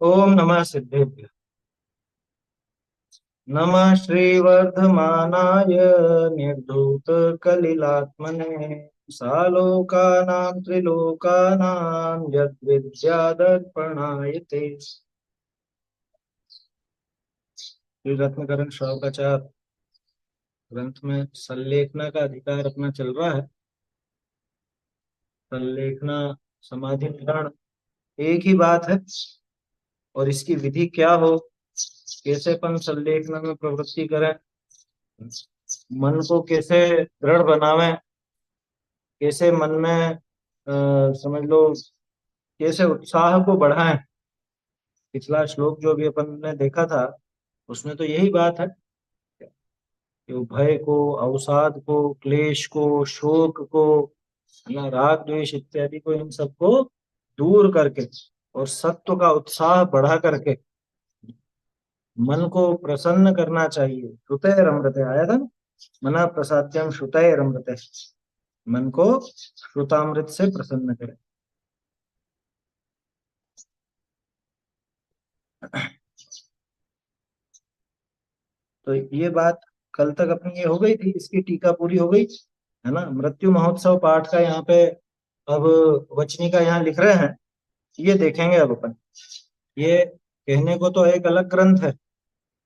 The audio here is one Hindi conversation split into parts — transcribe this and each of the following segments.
ओम नमः सिद्धेभ्य। नमः श्रीवर्धमानाय निर्धूत कलिलात्मने सालोकानां त्रिलोकानां यद्विद्यादर्पणाय ते। श्री रत्नकरण श्रवकाचार्य ग्रंथ में संलेखना का अधिकार अपना चल रहा है। संलेखना समाधि निधान एक ही बात है, और इसकी विधि क्या हो, कैसे अपन संलेखना में प्रवृत्ति करें, मन को कैसे दृढ़ बनावें, कैसे मन में समझ लो कैसे उत्साह को बढ़ाएं। पिछला श्लोक जो भी अपन ने देखा था उसमें तो यही बात है कि वो भय को, अवसाद को, क्लेश को, शोक को, या राग द्वेष इत्यादि को, इन सबको दूर करके और सत्व का उत्साह बढ़ा करके मन को प्रसन्न करना चाहिए। श्रुतैर अमृते आया था ना, मना प्रसाद्यम श्रुतैर अमृते। मन को श्रुतामृत से प्रसन्न करें। तो ये बात कल तक अपनी ये हो गई थी, इसकी टीका पूरी हो गई है ना। मृत्यु महोत्सव पाठ का यहाँ पे अब वचनिका यहाँ लिख रहे हैं, ये देखेंगे अब अपन। ये कहने को तो एक अलग ग्रंथ है,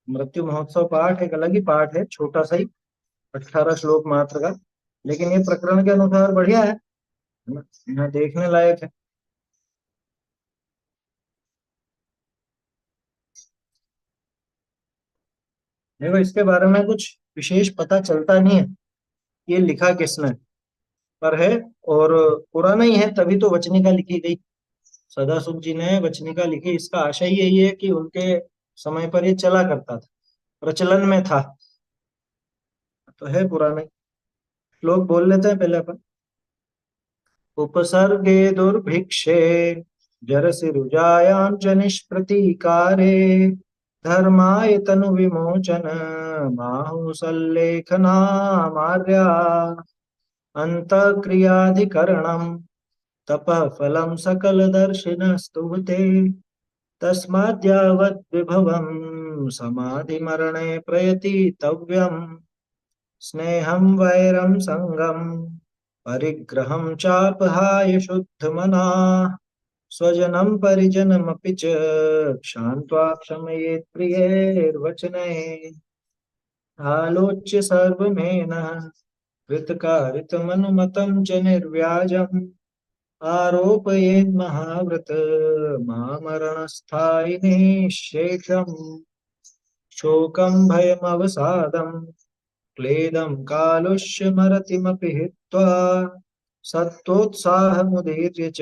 मृत्यु महोत्सव पाठ एक अलग ही पाठ है, छोटा सा ही, 18 श्लोक मात्र का, लेकिन ये प्रकरण के अनुसार बढ़िया है ना, यहाँ देखने लायक है। देखो इसके बारे में कुछ विशेष पता चलता नहीं है, ये लिखा किसने पर है, और पुराना ही है, तभी तो वचनिका लिखी गई। सदासुत जी ने वचनिका लिखी, इसका आशय यही है कि उनके समय पर ये चला करता था, प्रचलन में था, तो है पुराने। श्लोक बोल लेते हैं पहले अपन। उपसर्गे दुर्भिक्षे जरसि रुजायां च निष्प्रतीकारे धर्माय तनु विमोचन माहुसल्लेखनामार्या अंतक्रियाधिकरणम तपः फलं सकलदर्शिनस्तुते तस्माद्यावद्विभवम् समाधिमरणे प्रयतितव्यम् स्नेहं वैरं संगं परिग्रहं चापहाय शुद्धमनाः स्वजनं परिजनमपि च क्षान्त्वा क्षमयेत् प्रियैर्वचनैः आलोच्य सर्वमेनः कृतकारितमनुमतं च निर्व्याजम् आरोपयेन्महाव्रत मामरणस्थायिने शेषम् शोकं भयमवसादम् क्लेदं कालुष्यमरतिमपि हित्वा सत्त्वोत्साहमुदीर्य च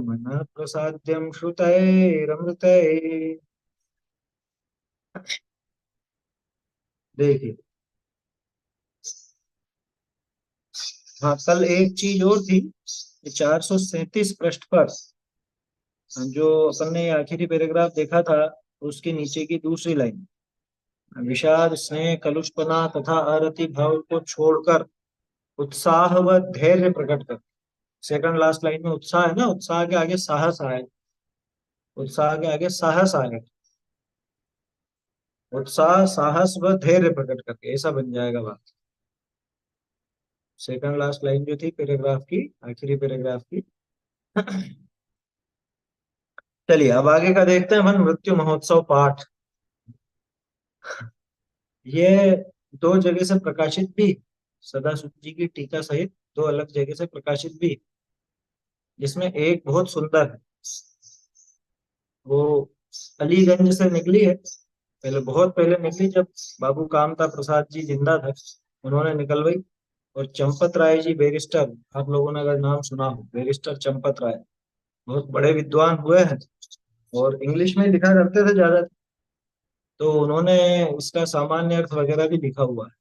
मनः प्रसाद्यं श्रुतैरमृतैः। देखिए, हाँ कल एक चीज और थी, 437 पृष्ठ पर जो अपन ने आखिरी पैराग्राफ देखा था, उसके नीचे की दूसरी लाइन, विषाद स्नेह कलुषपना तथा अरति भाव को छोड़कर उत्साह व धैर्य प्रकट कर। सेकंड लास्ट लाइन में उत्साह है ना, उत्साह के आगे साहस आए, उत्साह के आगे साहस आए, उत्साह साहस व धैर्य प्रकट करके ऐसा बन जाएगा बात। सेकंड लास्ट लाइन जो थी पैराग्राफ की, आखिरी पैराग्राफ की। चलिए अब आगे का देखते हैं मन मृत्यु महोत्सव पाठ। ये दो जगह से प्रकाशित भी, सदासुत जी की टीका सहित दो अलग जगह से प्रकाशित भी, जिसमें एक बहुत सुंदर है, वो अलीगंज से निकली है, पहले बहुत पहले निकली, जब बाबू कामता प्रसाद जी जिंदा थे उन्होंने निकलवाई। और चंपत राय जी बैरिस्टर, आप लोगों ने अगर नाम सुना हो, बैरिस्टर चंपत राय बहुत बड़े विद्वान हुए हैं और इंग्लिश में लिखा करते थे ज्यादा, तो उन्होंने इसका सामान्य अर्थ वगैरह भी लिखा हुआ है,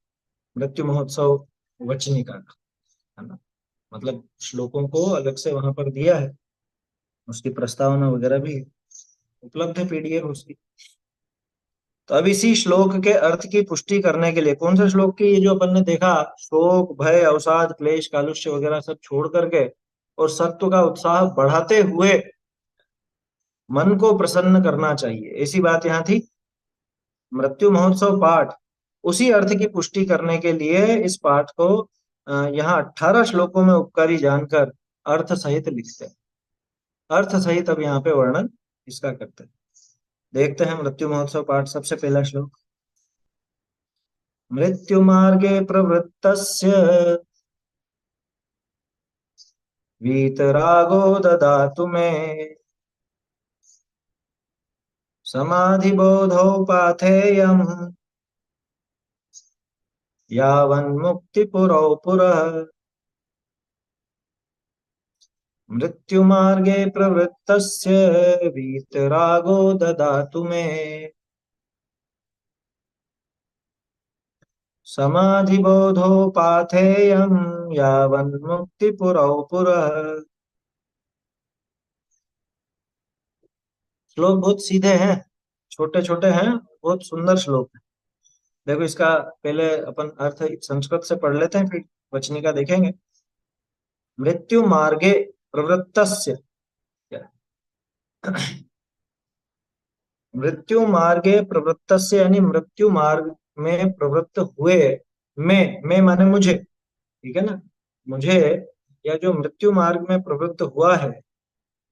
मृत्यु महोत्सव वचनिका का, है ना। मतलब श्लोकों को अलग से वहां पर दिया है, उसकी प्रस्तावना वगैरह भी उपलब्ध है, पीडीएफ उसकी। तो अब इसी श्लोक के अर्थ की पुष्टि करने के लिए, कौन से श्लोक की, ये जो अपन ने देखा, शोक भय अवसाद क्लेश कालुष्य वगैरह सब छोड़ करके और सत्व का उत्साह बढ़ाते हुए मन को प्रसन्न करना चाहिए, ऐसी बात यहाँ थी। मृत्यु महोत्सव पाठ उसी अर्थ की पुष्टि करने के लिए इस पाठ को यहाँ 18 श्लोकों में उपकारी जानकर अर्थ सहित लिखते हैं। अर्थ सहित अब यहाँ पे वर्णन इसका करते हैं। देखते हैं मृत्यु महोत्सव पाठ, सबसे पहला श्लोक। मृत्यु मार्गे प्रवृत्तस्य वीतरागो ददातु मे समाधि बोधो पाथेयम् यावन्मुक्ति पुरौ पुरः। मृत्यु मार्गे प्रवृत्तस्य वीतरागो ददातु मे समाधि बोधो पाथेयम् यावन्मुक्ति पुरौ पुरः। श्लोक बहुत सीधे हैं, छोटे छोटे हैं, बहुत सुंदर श्लोक है। देखो इसका पहले अपन अर्थ संस्कृत से पढ़ लेते हैं, फिर वचनिका देखेंगे। मृत्यु मार्गे प्रवृत्तस्य, मृत्यु मार्गे प्रवृत्तस्य यानी मृत्यु मार्ग में प्रवृत्त हुए, मैं माने मुझे, ठीक है ना, मुझे, या जो मृत्यु मार्ग में प्रवृत्त हुआ है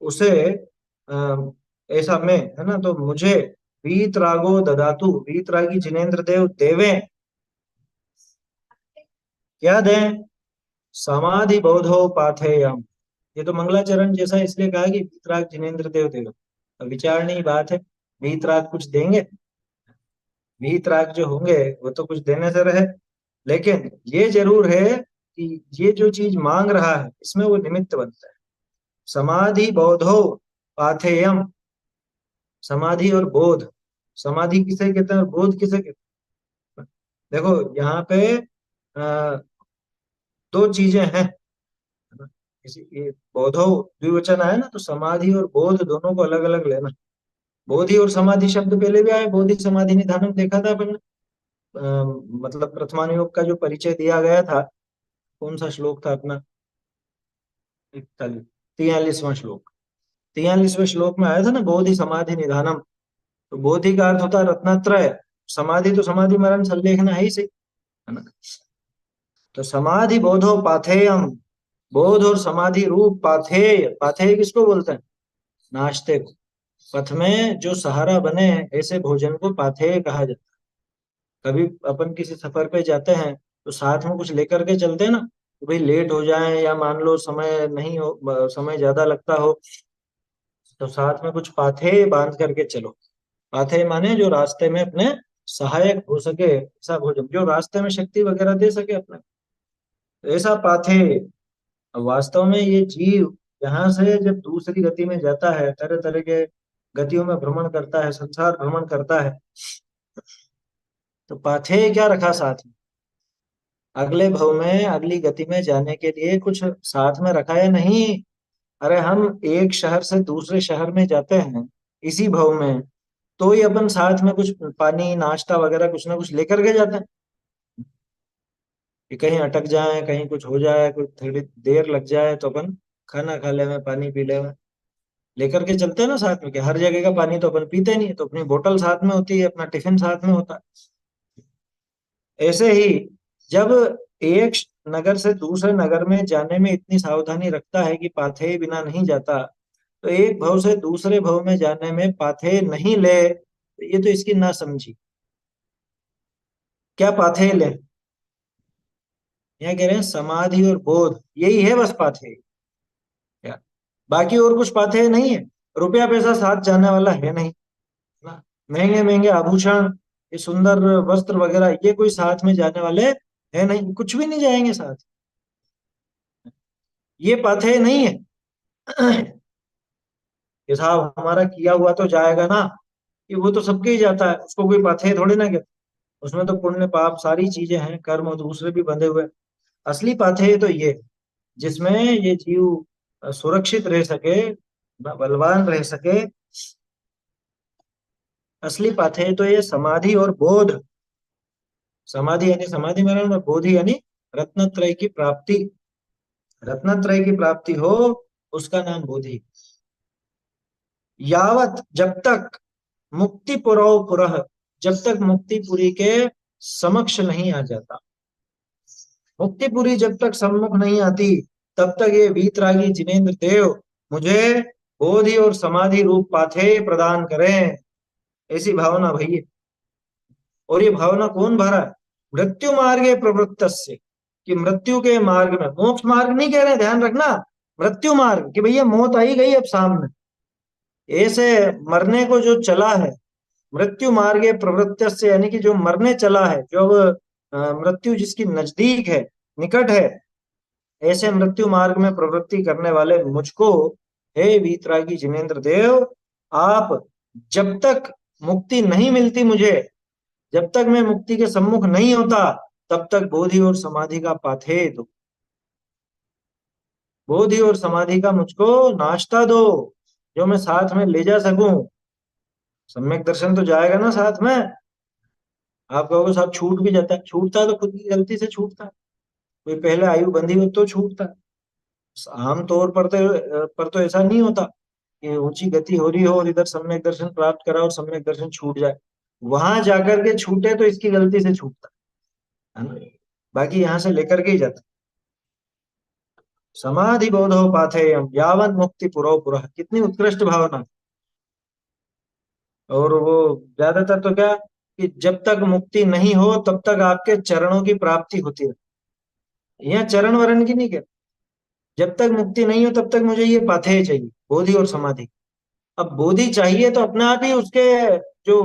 उसे ऐसा मैं, है ना, तो मुझे वीतरागो ददातु, वीतरागी जिनेन्द्र देव देवे, क्या दें, समाधि बोधो पाथेयम। ये तो मंगलाचरण जैसा इसलिए कहा कि वीतराग जिनेन्द्र देव देव, विचारणीय बात है। वीतराग कुछ देंगे, वीतराग जो होंगे वो तो कुछ देने से रहे, लेकिन ये जरूर है कि ये जो चीज मांग रहा है इसमें वो निमित्त बनता है। समाधि बोधो पाथेयम, समाधि और बोध, समाधि किसे कहते हैं और बोध किसे कहते हैं। देखो यहाँ पे दो चीजें हैं, है ना? इसी ये बोधो द्विवचन आया ना, तो समाधि और बोध दोनों को अलग अलग लेना। बोधि और समाधि शब्द पहले भी आए, बोधि समाधि निधानम देखा था अपन, मतलब प्रथमानुयोग का जो परिचय दिया गया था, कौन सा श्लोक था अपना, 43वां श्लोक, 43वें श्लोक में आया था ना, बोधि समाधि निधानम। तो बोधि का अर्थ होता है रत्नत्रय, समाधि तो समाधि मरण संलेखना है ही सही, है ना। तो समाधि बोधो पाथेयम, बोध और समाधि रूप पाथेय, पाथेय किसको बोलते हैं, नाश्ते को। पथ में जो सहारा बने ऐसे भोजन को पाथेय कहा जाता है। कभी अपन किसी सफर पे जाते हैं तो साथ में कुछ लेकर के चलते हैं ना, तो भाई लेट हो जाए या मान लो समय नहीं हो, समय ज्यादा लगता हो, तो साथ में कुछ पाथेय बांध करके चलो। पाथेय माने जो रास्ते में अपने सहायक हो सके, ऐसा भोजन जो रास्ते में शक्ति वगैरह दे सके अपने, तो ऐसा पाथेय। अब वास्तव में ये जीव यहाँ से जब दूसरी गति में जाता है, तरह तरह के गतियों में भ्रमण करता है, संसार भ्रमण करता है, तो पाथेय क्या रखा साथ में, अगले भव में अगली गति में जाने के लिए कुछ साथ में रखा है नहीं। अरे हम एक शहर से दूसरे शहर में जाते हैं इसी भव में, तो ही अपन साथ में कुछ पानी नाश्ता वगैरह कुछ ना कुछ लेकर के जाते हैं, कि कहीं अटक जाए, कहीं कुछ हो जाए, कुछ थोड़ी देर लग जाए तो अपन खाना खा ले में, पानी पी ले में, लेकर के चलते हैं ना साथ में। कि हर जगह का पानी तो अपन पीते नहीं, तो अपनी बोतल साथ में होती है, अपना टिफिन साथ में होता है। ऐसे ही जब एक नगर से दूसरे नगर में जाने में इतनी सावधानी रखता है कि पाथेय बिना नहीं जाता, तो एक भव से दूसरे भव में जाने में पाथेय नहीं ले, तो ये तो इसकी ना समझी। क्या पाथेय ले, यहाँ कह रहे हैं समाधि और बोध, यही है बस पाथेय। क्या बाकी और कुछ पाथेय नहीं है, रुपया पैसा साथ जाने वाला है नहीं ना, महंगे महंगे आभूषण, ये सुंदर वस्त्र वगैरह, ये कोई साथ में जाने वाले है नहीं, कुछ भी नहीं जाएंगे साथ, ये पाथेय नहीं है। कि साहब हमारा किया हुआ तो जाएगा ना, कि वो तो सबके ही जाता है, उसको कोई पाथेय थोड़ी ना कहता। उसमें तो पुण्य पाप सारी चीजें हैं, कर्म और दूसरे भी बंधे हुए हैं। असली पाथेय तो ये, जिसमें ये जीव सुरक्षित रह सके, बलवान रह सके, असली पाथेय तो ये समाधि और बोध। समाधि यानी समाधि मरण, और बोधि यानी रत्नत्रय की प्राप्ति। रत्नत्रय की प्राप्ति हो उसका नाम बोधि। यावत जब तक मुक्ति पुरो पुरः, जब तक मुक्तिपुरी के समक्ष नहीं आ जाता, मुक्तिपुरी जब तक सम्मुख नहीं आती, तब तक ये वीतरागी जिनेन्द्र देव मुझे बोधि और समाधि रूप पाथेय प्रदान करें, ऐसी भावना भई है। और ये भावना कौन भरा है? मृत्यु मार्गे प्रवृत्त से, कि मृत्यु के मार्ग में, मोक्ष मार्ग नहीं कह रहे, ध्यान रखना, मृत्यु मार्ग, कि भैया मौत आई गई अब सामने, ऐसे मरने को जो चला है, मृत्यु मार्गे प्रवृत्त से, यानी कि जो मरने चला है, जो अब मृत्यु जिसकी नजदीक है, निकट है, ऐसे मृत्यु मार्ग में प्रवृत्ति करने वाले मुझको, हे वीतरागी जिनेन्द्र देव, आप जब तक मुक्ति नहीं मिलती मुझे, जब तक मैं मुक्ति के सम्मुख नहीं होता, तब तक बोधि और समाधि का पाथेय दो, बोधि और समाधि का मुझको नाश्ता दो, जो मैं साथ में ले जा सकूं। सम्यक दर्शन तो जाएगा ना साथ में। आप कहोगे साहब छूट भी जाता है, छूटता है तो खुद की गलती से छूटता है, कोई पहले आयु बंधी हो तो छूटता है। आम तौर पर तो ऐसा नहीं होता कि ऊंची गति हो रही हो और इधर सम्यक दर्शन प्राप्त करा और सम्यक दर्शन छूट जाए, वहां जाकर के छूटे तो इसकी गलती से छूटता है ना, बाकी यहाँ से लेकर के ही जाता। समाधि बोधो पाथेयम यावत मुक्ति पुरो पुरः, कितनी उत्कृष्ट भावना। और वो ज्यादातर तो क्या, कि जब तक मुक्ति नहीं हो तब तक आपके चरणों की प्राप्ति होती है, यहाँ चरण वरण की नहीं, जब तक मुक्ति नहीं हो तब तक मुझे ये पाथेय चाहिए, बोधि और समाधि। अब बोधि चाहिए तो अपने आप ही उसके जो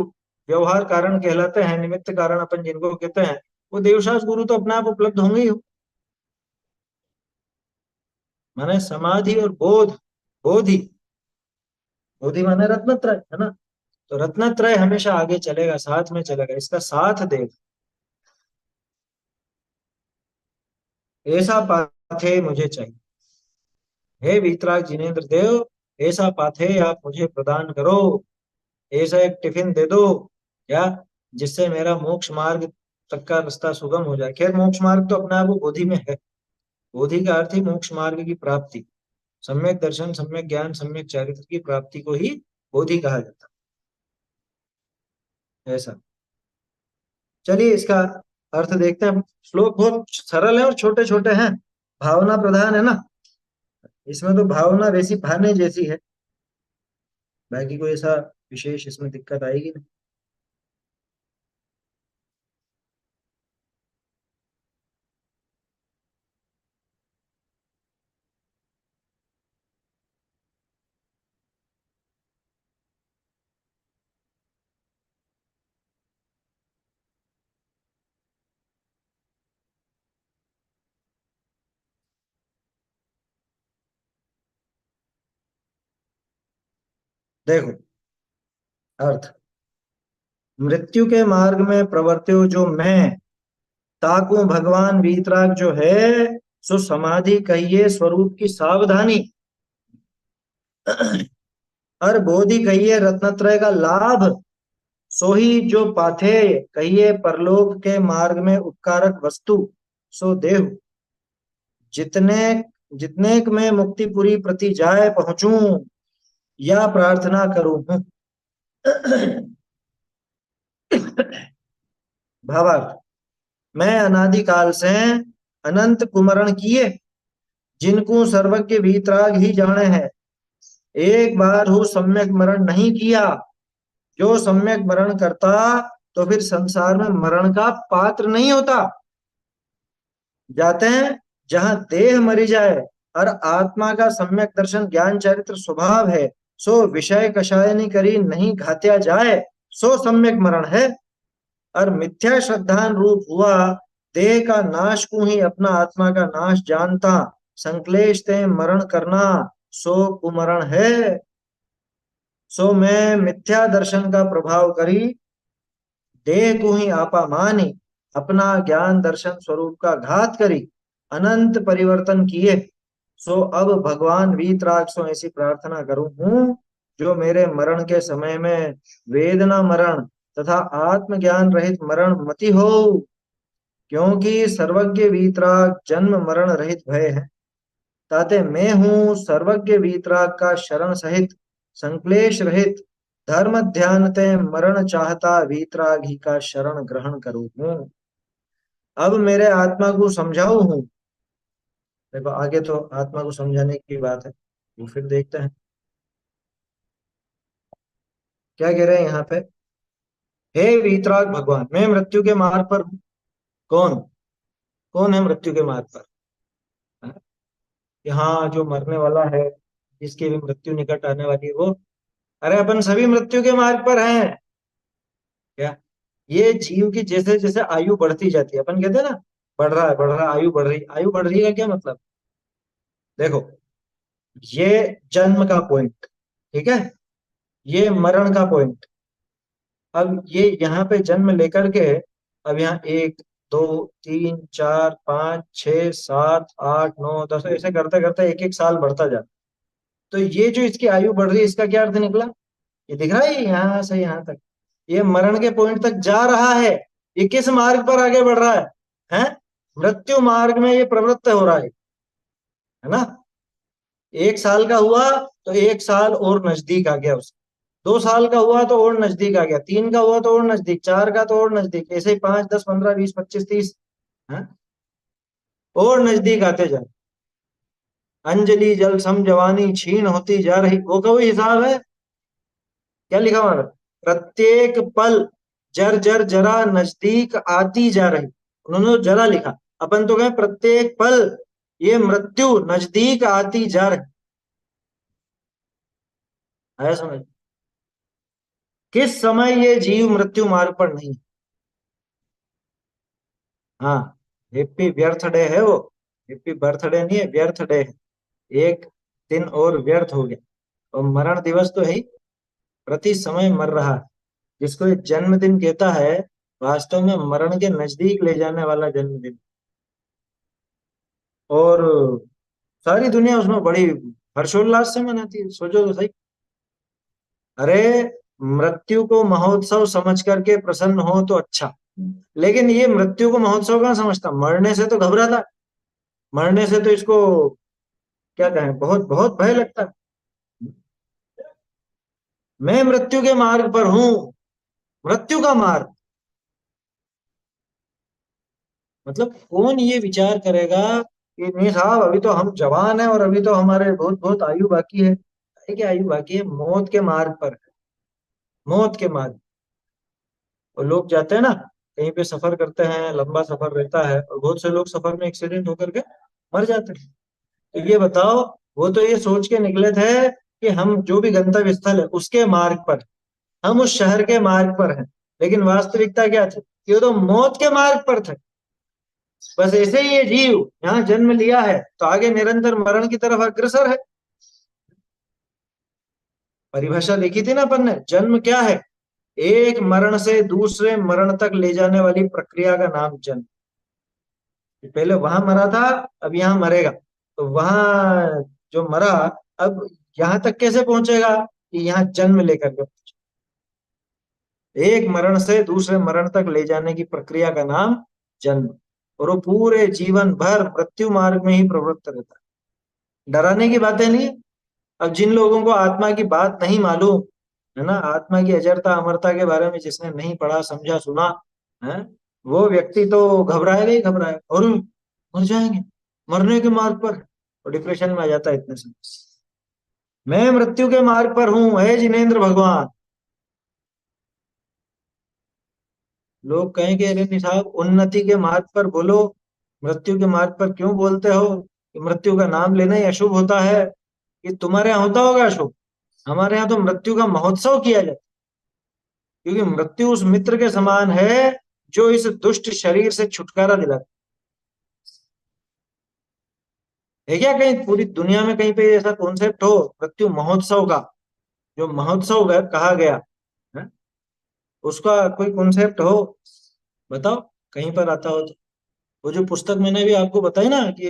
व्यवहार कारण कहलाते हैं, निमित्त कारण अपन जिनको कहते हैं, वो देवशास गुरु तो अपने आप उपलब्ध होंगे ही हो। माने समाधि और बोध, बोधि, बोधि माने रत्नत्रय है ना, तो रत्नत्रय हमेशा आगे चलेगा, साथ में चलेगा, इसका साथ देगा, ऐसा पाथेय मुझे चाहिए। हे वीतराग जिनेन्द्र देव, ऐसा पाथेय आप मुझे प्रदान करो, ऐसा एक टिफिन दे दो क्या, जिससे मेरा मोक्ष मार्ग तक का रास्ता सुगम हो जाए। खैर मोक्ष मार्ग तो अपने आप वो बोधि में है, बोधि का अर्थ ही मोक्ष मार्ग की प्राप्ति, सम्यक दर्शन, सम्यक ज्ञान, सम्यक चारित्र की प्राप्ति को ही बोधि कहा जाता है, ऐसा। चलिए इसका अर्थ देखते हैं। श्लोक बहुत सरल है और छोटे छोटे हैं, भावना प्रधान है ना, इसमें तो भावना वैसी भाने जैसी है, बाकी कोई ऐसा विशेष इसमें दिक्कत आएगी नहीं। देखो अर्थ, मृत्यु के मार्ग में प्रवर्त्यो जो मैं, ताकू भगवान वीतराग जो है, सो समाधि कहिए स्वरूप की सावधानी, और बोधि कहिए रत्नत्रय का लाभ, सो ही जो पाथेय कहिए परलोक के मार्ग में उपकारक वस्तु, सो देहु जितने, जितने में मुक्तिपुरी प्रति जाए पहुंचूं, या प्रार्थना करूं हूं। भावार्थ, मैं अनादिकाल से अनंत कुमरण किए, जिनको सर्वज्ञ वीतराग ही जाने हैं, एक बार हो सम्यक मरण नहीं किया। जो सम्यक मरण करता तो फिर संसार में मरण का पात्र नहीं होता। जाते हैं जहां देह मरी जाए और आत्मा का सम्यक दर्शन ज्ञान चरित्र स्वभाव है, सो विषय कषायनी करी नहीं घात्या जाए, सो सम्यक मरण है। और मिथ्या श्रद्धान रूप हुआ देह का नाश को ही अपना आत्मा का नाश जानता, संक्लेश ते मरण करना, सो कुमरण है। सो मैं मिथ्या दर्शन का प्रभाव करी, देह को ही आपा मानी, अपना ज्ञान दर्शन स्वरूप का घात करी, अनंत परिवर्तन किए, सो अब भगवान वीतराग सो ऐसी प्रार्थना करूं हूं, जो मेरे मरण के समय में वेदना मरण तथा आत्मज्ञान रहित मरण मति हो, क्योंकि सर्वज्ञ वीतराग जन्म मरण रहित भय है, ताते मैं हूँ सर्वज्ञ वीतराग का शरण सहित संक्लेश रहित धर्म ध्यान ते मरण चाहता वीतरागी का शरण ग्रहण करूं हूं। अब मेरे आत्मा को समझाऊ हूं। देखो आगे तो आत्मा को समझाने की बात है, वो फिर देखते हैं क्या कह रहे हैं यहाँ पे। हे वीतराग भगवान, मैं मृत्यु के मार्ग पर हूं। कौन? कौन है मृत्यु के मार्ग पर? हाँ? कि हाँ, जो मरने वाला है, जिसकी भी मृत्यु निकट आने वाली है वो। अरे अपन सभी मृत्यु के मार्ग पर हैं। क्या? ये जीव की जैसे जैसे आयु बढ़ती जाती है, अपन कहते हैं ना, बढ़ रहा है बढ़ रहा है, आयु बढ़ रही, आयु बढ़ रही है का क्या मतलब? देखो, ये जन्म का पॉइंट, ठीक है, ये मरण का पॉइंट। अब ये यहाँ पे जन्म लेकर के, अब यहाँ एक, दो, तीन, चार, पाँच, छः, सात, आठ, नौ, दस, ऐसे करते करते एक एक साल बढ़ता जाता। तो ये जो इसकी आयु बढ़ रही है, इसका क्या अर्थ निकला? ये दिख रहा है, यहाँ से यहाँ तक ये मरण के पॉइंट तक जा रहा है। ये किस मार्ग पर आगे बढ़ रहा है? हैं? मृत्यु मार्ग में ये प्रवृत्त हो रहा है ना। एक साल का हुआ तो एक साल और नजदीक आ गया उसके, 2 साल का हुआ तो और नजदीक आ गया, 3 का हुआ तो और नजदीक, 4 का तो और नजदीक, ऐसे ही 5, 10, 15, 20, 25, 30, हैं? और नजदीक आते जा। अंजलि जल सम जवानी क्षीण होती जा रही, वो कोई हिसाब है? क्या लिखा हुआ है? प्रत्येक पल जर जर जरा नजदीक आती जा रही। उन्होंने तो जरा लिखा, अपन तो कहें प्रत्येक पल ये मृत्यु नजदीक आती जा रही। आया समझ? किस समय ये जीव मृत्यु मार्ग पर नहीं? हाँ, हैप्पी बर्थडे है वो। हैप्पी बर्थडे नहीं है, व्यर्थ डे है। एक दिन और व्यर्थ हो गया। और मरण दिवस तो है ही, प्रति समय मर रहा है। जिसको ये जन्मदिन कहता है, वास्तव में मरण के नजदीक ले जाने वाला जन्मदिन। और सारी दुनिया उसमें बड़ी हर्षोल्लास से मनाती है, सोचो तो सही। अरे, मृत्यु को महोत्सव समझ करके प्रसन्न हो तो अच्छा, लेकिन ये मृत्यु को महोत्सव कहाँ समझता, मरने से तो घबराता। मरने से तो इसको क्या कहें, बहुत बहुत भय लगता है। मैं मृत्यु के मार्ग पर हूं। मृत्यु का मार्ग मतलब कौन ये विचार करेगा कि नहीं साहब, अभी तो हम जवान हैं और अभी तो हमारे बहुत बहुत आयु बाकी है। क्या आयु बाकी है? मौत के मार्ग पर है, मौत के मार्ग। और लोग जाते हैं ना, कहीं पे सफर करते हैं, लंबा सफर रहता है, और बहुत से लोग सफर में एक्सीडेंट होकर के मर जाते हैं। तो ये बताओ, वो तो ये सोच के निकले थे कि हम जो भी गंतव्य स्थल है उसके मार्ग पर, हम उस शहर के मार्ग पर हैं। लेकिन वास्तविकता क्या थी कि वो तो मौत के मार्ग पर थे। बस ऐसे ही ये जीव यहाँ जन्म लिया है तो आगे निरंतर मरण की तरफ अग्रसर है। परिभाषा लिखी थी ना अपन ने, जन्म क्या है? एक मरण से दूसरे मरण तक ले जाने वाली प्रक्रिया का नाम जन्म। पहले वहां मरा था, अब यहाँ मरेगा। तो वहां जो मरा, अब यहाँ तक कैसे पहुंचेगा कि यहाँ जन्म लेकर के एक मरण से दूसरे मरण तक ले जाने की प्रक्रिया का नाम जन्म। और वो पूरे जीवन भर मृत्यु मार्ग में ही प्रवृत्त रहता है। डराने की बातें नहीं। अब जिन लोगों को आत्मा की बात नहीं मालूम है ना, आत्मा की अजरता अमरता के बारे में जिसने नहीं पढ़ा समझा सुना है, वो व्यक्ति तो घबराएगा ही घबराएगा, और मर जाएंगे, मरने के मार्ग पर, और डिप्रेशन में आ जाता है इतने समय। मैं मृत्यु के मार्ग पर हूं, हे जिनेन्द्र भगवान। लोग कहेंगे अरे नहीं साहब, उन्नति के मार्ग पर बोलो, मृत्यु के मार्ग पर क्यों बोलते हो? कि मृत्यु का नाम लेना ही अशुभ होता है। ये तुम्हारे यहाँ होता होगा अशुभ, हमारे यहाँ तो मृत्यु का महोत्सव किया जाता है। क्योंकि मृत्यु उस मित्र के समान है जो इस दुष्ट शरीर से छुटकारा दिलाता है। क्या कहीं पूरी दुनिया में कहीं पे ऐसा कॉन्सेप्ट हो मृत्यु महोत्सव का, जो महोत्सव कहा गया है, उसका कोई कॉन्सेप्ट हो? बताओ, कहीं पर आता हो तो। वो जो पुस्तक मैंने भी आपको बताई ना कि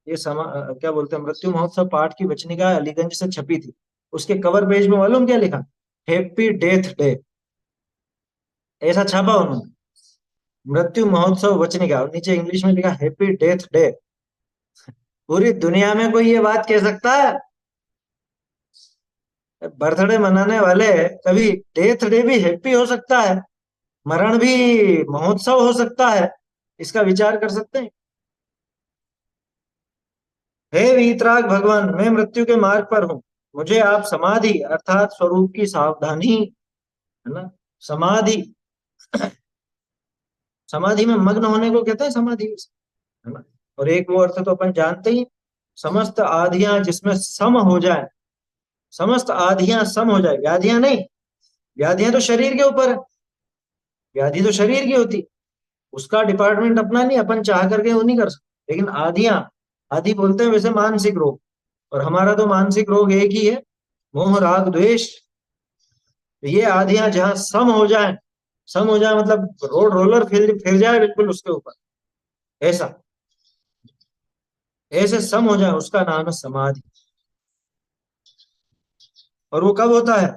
ये क्या बोलते हैं, मृत्यु महोत्सव पाठ की वचनिका अलीगंज से छपी थी, उसके कवर पेज में मालूम क्या लिखा? हैप्पी डेथ डे, ऐसा छापा उन्होंने। मृत्यु महोत्सव वचनिका, और नीचे इंग्लिश में लिखा हैप्पी डेथ डे। पूरी दुनिया में कोई ये बात कह सकता है? बर्थडे मनाने वाले, कभी डेथ डे भी हैप्पी हो सकता है, मरण भी महोत्सव हो सकता है, इसका विचार कर सकते हैं। हे वीतराग भगवान, मैं मृत्यु के मार्ग पर हूँ, मुझे आप समाधि अर्थात स्वरूप की सावधानी, है ना, समाधि, समाधि में मग्न होने को कहते हैं समाधि, है ना। और एक वो अर्थ तो अपन जानते ही, समस्त आधियां जिसमें सम हो जाए, समस्त आधियां सम हो जाए, व्याधियां नहीं, व्याधियां तो शरीर के ऊपर है, व्याधि तो शरीर की होती, उसका डिपार्टमेंट अपना नहीं, अपन चाह करके वो नहीं कर सकते, लेकिन आधियां, आदि बोलते हैं वैसे मानसिक रोग, और हमारा तो मानसिक रोग एक ही है, मोह राग द्वेष। ये आधियां जहां सम हो जाए, सम हो जाए मतलब रोड रोलर फिर जाए बिल्कुल उसके ऊपर, ऐसा, ऐसे सम हो जाए, उसका नाम है समाधि। और वो कब होता है,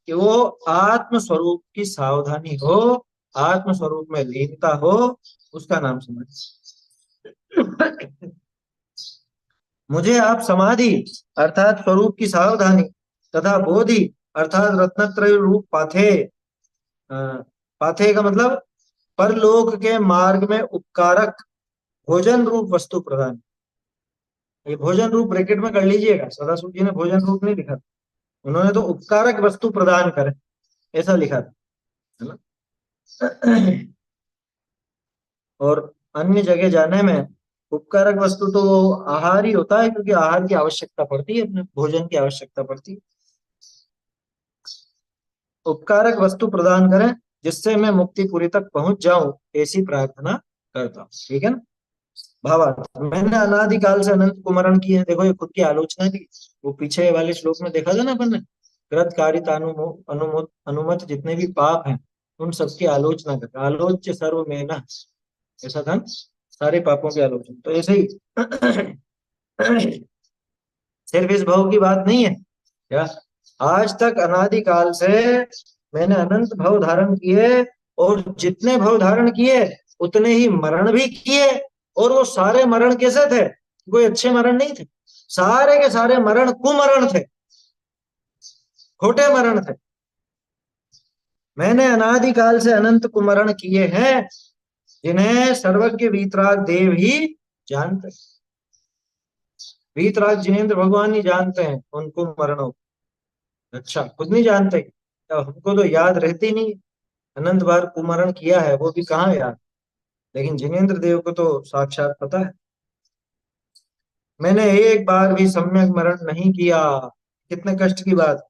कि वो आत्म स्वरूप की सावधानी हो, आत्म स्वरूप में लीनता हो, उसका नाम समाधि। मुझे आप समाधि अर्थात स्वरूप की सावधानी तथा बोधि अर्थात रत्नत्रय रूप पाथे, अ, पाथे का मतलब परलोक के मार्ग में उपकारक भोजन रूप वस्तु प्रदान। ये भोजन रूप ब्रैकेट में कर लीजिएगा, सदाशिव जी ने भोजन रूप नहीं लिखा, उन्होंने तो उपकारक वस्तु प्रदान करे ऐसा लिखा था, है ना। और अन्य जगह जाने में उपकारक वस्तु तो आहार ही होता है, क्योंकि आहार की आवश्यकता पड़ती है, अपने भोजन की आवश्यकता पड़ती है। उपकारक वस्तु प्रदान करें जिससे मैं मुक्तिपुरी तक पहुंच जाऊं, ऐसी प्रार्थना करता हूँ, ठीक है ना। भावार्थ, मैंने अनादिकाल से अनंत को मरण की है, देखो ये खुद की आलोचना की, वो पीछे वाले श्लोक में देखा था ना अपन ने, कृत कारिता अनुमोद अनुमत जितने भी पाप हैं उन सबकी आलोचना कर, आलोच्य सर्व में ना, ऐसा था ना? सारे पापों की आलोचना, तो ऐसे ही सिर्फ इस भव की बात नहीं है क्या, आज तक अनादिकाल से मैंने अनंत भव धारण किए, और जितने भव धारण किए उतने ही मरण भी किए, और वो सारे मरण कैसे थे, कोई अच्छे मरण नहीं थे, सारे के सारे मरण कुमरण थे, खोटे मरण थे। मैंने अनादिकाल से अनंत कुमरण किए हैं, जिन्हें सर्वज्ञ वीतराग देव ही जानते हैं। वीतराग जिनेन्द्र भगवान ही जानते हैं उनको मरणों, अच्छा खुद नहीं जानते, तो हमको तो याद रहती नहीं, अनंत बार कुमरण किया है वो भी कहाँ याद, लेकिन जिनेन्द्र देव को तो साक्षात पता है। मैंने एक बार भी सम्यक मरण नहीं किया, कितने कष्ट की बात,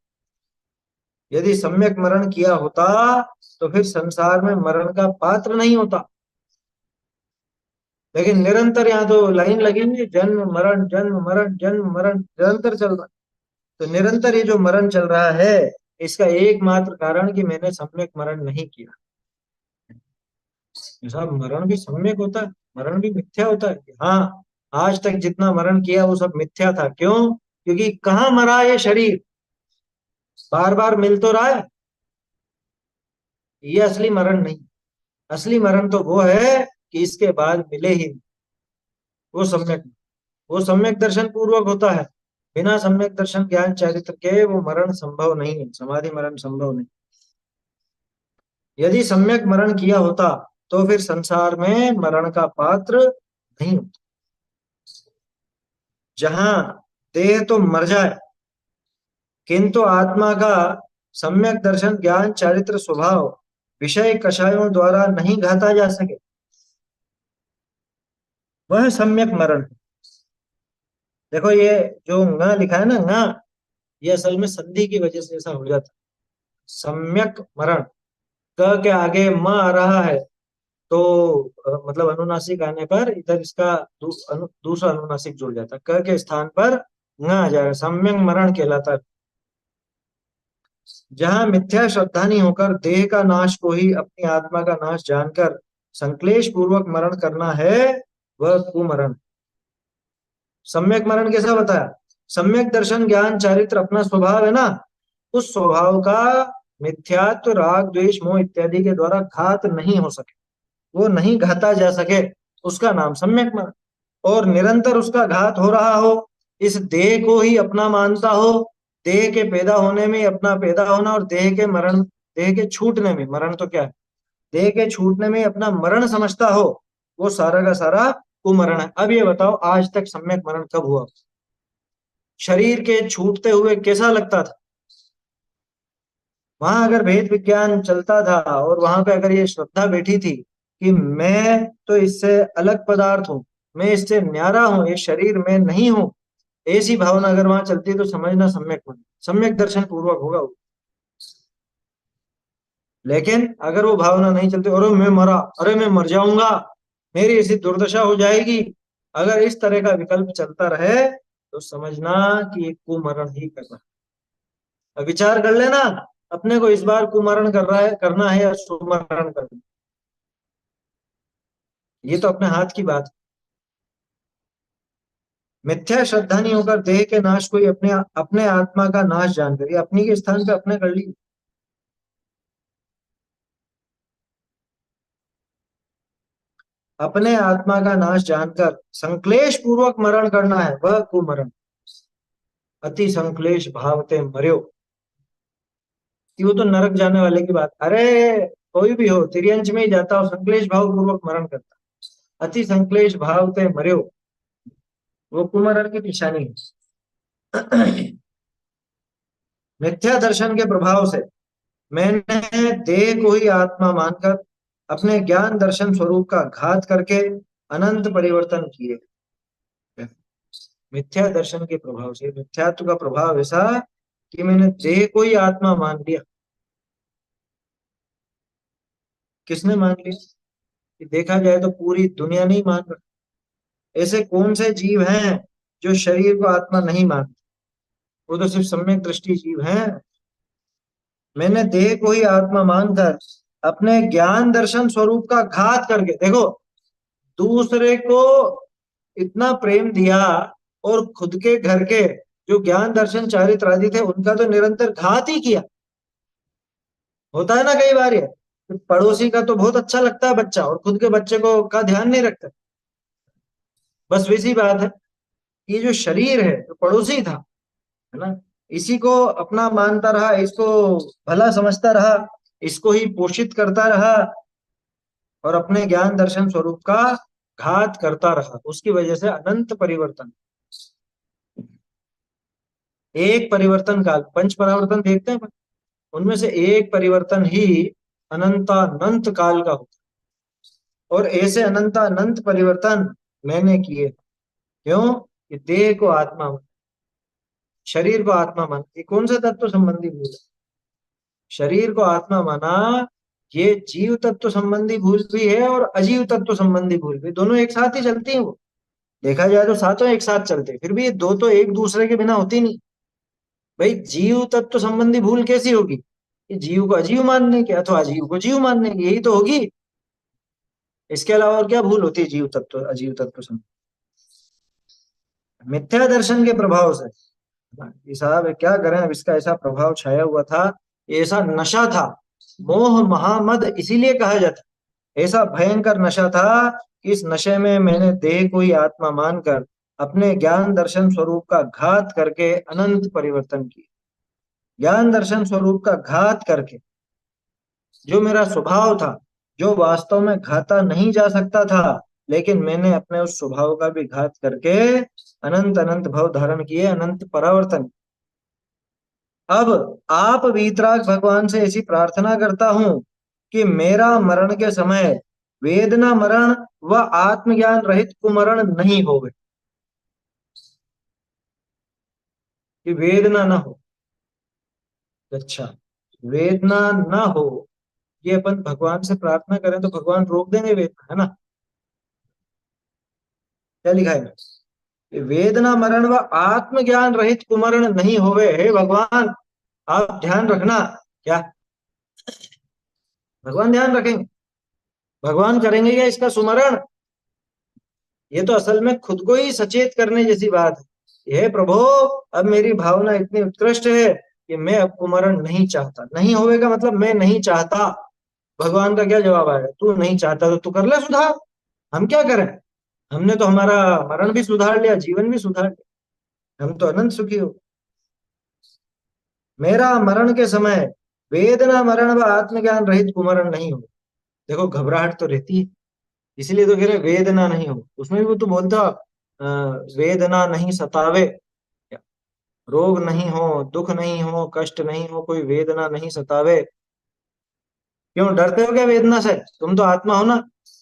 यदि सम्यक मरण किया होता तो फिर संसार में मरण का पात्र नहीं होता, लेकिन निरंतर यहाँ तो लाइन लगी हुई, जन्म मरण जन्म मरण जन्म मरण निरंतर चल रहा है। तो निरंतर ये जो मरण चल रहा है, इसका एकमात्र कारण कि मैंने सम्यक मरण नहीं किया। साहब मरण भी सम्यक होता है, मरण भी मिथ्या होता है, हाँ, आज तक जितना मरण किया वो सब मिथ्या था, क्यों, क्योंकि कहाँ मरा ये शरीर, बार बार मिल तो रहा है, ये असली मरण नहीं, असली मरण तो वो है कि इसके बाद मिले ही नहीं। वो सम्यक, वो सम्यक दर्शन पूर्वक होता है, बिना सम्यक दर्शन ज्ञान चरित्र के वो मरण संभव नहीं है, समाधि मरण संभव नहीं। यदि सम्यक मरण किया होता तो फिर संसार में मरण का पात्र नहीं होता। जहां देह तो मर जाए, किंतु आत्मा का सम्यक दर्शन ज्ञान चारित्र स्वभाव विषय कषायों द्वारा नहीं घाता जा सके, वह सम्यक मरण है। देखो ये जो ङ लिखा है ना, ङ, ये असल में संधि की वजह से ऐसा हो जाता है, सम्यक मरण, क के आगे म आ रहा है, तो मतलब अनुनासिक आने पर इधर इसका दूसरा अनुनासिक जुड़ जाता है, क के स्थान पर ङ आ जाएगा, सम्यक मरण कहलाता है। जहां मिथ्या श्रद्धा नहीं होकर देह का नाश को ही अपनी आत्मा का नाश जानकर संक्लेश पूर्वक मरण करना है, वह कुमरण। सम्यक मरण कैसा बताया, सम्यक दर्शन ज्ञान चारित्र अपना स्वभाव है ना, उस स्वभाव का मिथ्यात्व राग द्वेष मोह इत्यादि के द्वारा घात नहीं हो सके, वो नहीं घाता जा सके, उसका नाम सम्यक मरण। और निरंतर उसका घात हो रहा हो, इस देह को ही अपना मानता हो, देह के पैदा होने में अपना पैदा होना और देह के मरण, देह के छूटने में, मरण तो क्या है, देह के छूटने में अपना मरण समझता हो, वो सारा का सारा कुमरण है। अब ये बताओ आज तक सम्यक मरण कब हुआ? शरीर के छूटते हुए कैसा लगता था? वहां अगर भेद विज्ञान चलता था और वहां पे अगर ये श्रद्धा बैठी थी कि मैं तो इससे अलग पदार्थ हूं, मैं इससे न्यारा हूं, ये शरीर में नहीं हूं, ऐसी भावना अगर वहां चलती तो समझना सम्यक मन, सम्यक दर्शन पूर्वक होगा वो। लेकिन अगर वो भावना नहीं चलती, अरे मैं मरा, अरे मैं मर जाऊंगा, मेरी ऐसी दुर्दशा हो जाएगी, अगर इस तरह का विकल्प चलता रहे तो समझना कि एक कुमरण ही कर रहा है। अब विचार कर लेना, अपने को इस बार कुमरण कर रहा है, करना है या सुमरण करना है। ये तो अपने हाथ की बात है। मिथ्या श्रद्धा नहीं होकर देह के नाश को ही अपने अपने आत्मा का नाश जानकर, ये अपनी के स्थान पे अपने कर ली। अपने आत्मा का नाश जानकर संक्लेश पूर्वक मरण करना है, वह कुमरण। अति संक्लेश भावते मर्यो, कि वो तो नरक जाने वाले की बात, अरे कोई भी हो तिर्यंच में ही जाता हो, संक्लेश भाव पूर्वक मरण करता, अति संक्लेश भावते मर्यो, वो कुमरण की निशानी है। मिथ्या दर्शन के प्रभाव से मैंने देह को ही आत्मा मानकर अपने ज्ञान दर्शन स्वरूप का घात करके अनंत परिवर्तन किए। मिथ्या दर्शन के प्रभाव से, मिथ्यात्व का प्रभाव ऐसा कि मैंने देह को ही आत्मा मान लिया। किसने मान लिया? कि देखा जाए तो पूरी दुनिया नहीं मान रही। ऐसे कौन से जीव हैं जो शरीर को आत्मा नहीं मानते? वो तो सिर्फ सम्यक दृष्टि जीव हैं। मैंने देह को ही आत्मा मानकर अपने ज्ञान दर्शन स्वरूप का घात करके, देखो, दूसरे को इतना प्रेम दिया और खुद के घर के जो ज्ञान दर्शन चारित्र आदि थे उनका तो निरंतर घात ही किया। होता है ना कई बार ये कि पड़ोसी का तो बहुत अच्छा लगता है बच्चा और खुद के बच्चे को का ध्यान नहीं रखता। बस वैसी बात है, ये जो शरीर है जो पड़ोसी था, है ना, इसी को अपना मानता रहा, इसको भला समझता रहा, इसको ही पोषित करता रहा और अपने ज्ञान दर्शन स्वरूप का घात करता रहा। उसकी वजह से अनंत परिवर्तन, एक परिवर्तन काल, पंच परावर्तन देखते हैं, उनमें से एक परिवर्तन ही अनंतानंत काल का होता है। और ऐसे अनंतानंत परिवर्तन मैंने किए। क्यों? कि देह को आत्मा मान, शरीर को आत्मा मान, ये कौन सा तत्व संबंधी भूल है? शरीर को आत्मा माना, ये जीव तत्व संबंधी भूल भी है और अजीव तत्व संबंधी भूल भी, दोनों एक साथ ही चलती हैं वो। देखा जाए तो सातों एक साथ चलते हैं, फिर भी ये दो तो एक दूसरे के बिना होती नहीं। भाई जीव तत्व संबंधी भूल कैसी होगी? कि जीव को अजीव मानने की अथवा अजीव को जीव मानने की, यही तो होगी। इसके अलावा और क्या भूल होती है जीव तत्व अजीव तत्व संबंधी? मिथ्या दर्शन के प्रभाव से, ये साहब क्या करें, अब इसका ऐसा प्रभाव छाया हुआ था, ऐसा नशा था, मोह महामद इसीलिए कहा जाता, ऐसा भयंकर नशा था कि इस नशे में मैंने देह को ही आत्मा मानकर अपने ज्ञान दर्शन स्वरूप का घात करके अनंत परिवर्तन किए। ज्ञान दर्शन स्वरूप का घात करके, जो मेरा स्वभाव था, जो वास्तव में घाता नहीं जा सकता था, लेकिन मैंने अपने उस स्वभाव का भी घात करके अनंत अनंत भव धारण किए, अनंत परावर्तन। अब आप वीतराग भगवान से ऐसी प्रार्थना करता हूं कि मेरा मरण के समय वेदना मरण व आत्मज्ञान रहित कुमरण नहीं होवे, कि वेदना ना हो। अच्छा, वेदना ना हो, ये अपन भगवान से प्रार्थना करें तो भगवान रोक देंगे वेदना, है ना? क्या लिखा है? कि वेदना मरण व आत्मज्ञान रहित कुमरण नहीं होवे, हे भगवान आप ध्यान रखना। क्या भगवान ध्यान रखेंगे? भगवान करेंगे क्या इसका सुमरण? ये तो असल में खुद को ही सचेत करने जैसी बात है। हे प्रभु, अब मेरी भावना इतनी उत्कृष्ट है कि मैं अब कुमरण नहीं चाहता। नहीं होवेगा मतलब मैं नहीं चाहता। भगवान का क्या जवाब आएगा? तू नहीं चाहता तो तू कर ले सुधार, हम क्या करें? हमने तो हमारा मरण भी सुधार लिया, जीवन भी सुधार लिया, हम तो अनंत सुखी हो। मेरा मरण के समय वेदना मरण व आत्मज्ञान रहित कुमरण नहीं हो। देखो घबराहट तो रहती है, इसलिए तो कह रहे वेदना नहीं हो। उसमें भी वो तो बोलता वेदना नहीं सतावे, रोग नहीं हो, दुख नहीं हो, कष्ट नहीं हो, कोई वेदना नहीं सतावे। क्यों डरते हो क्या वेदना से? तुम तो आत्मा हो ना।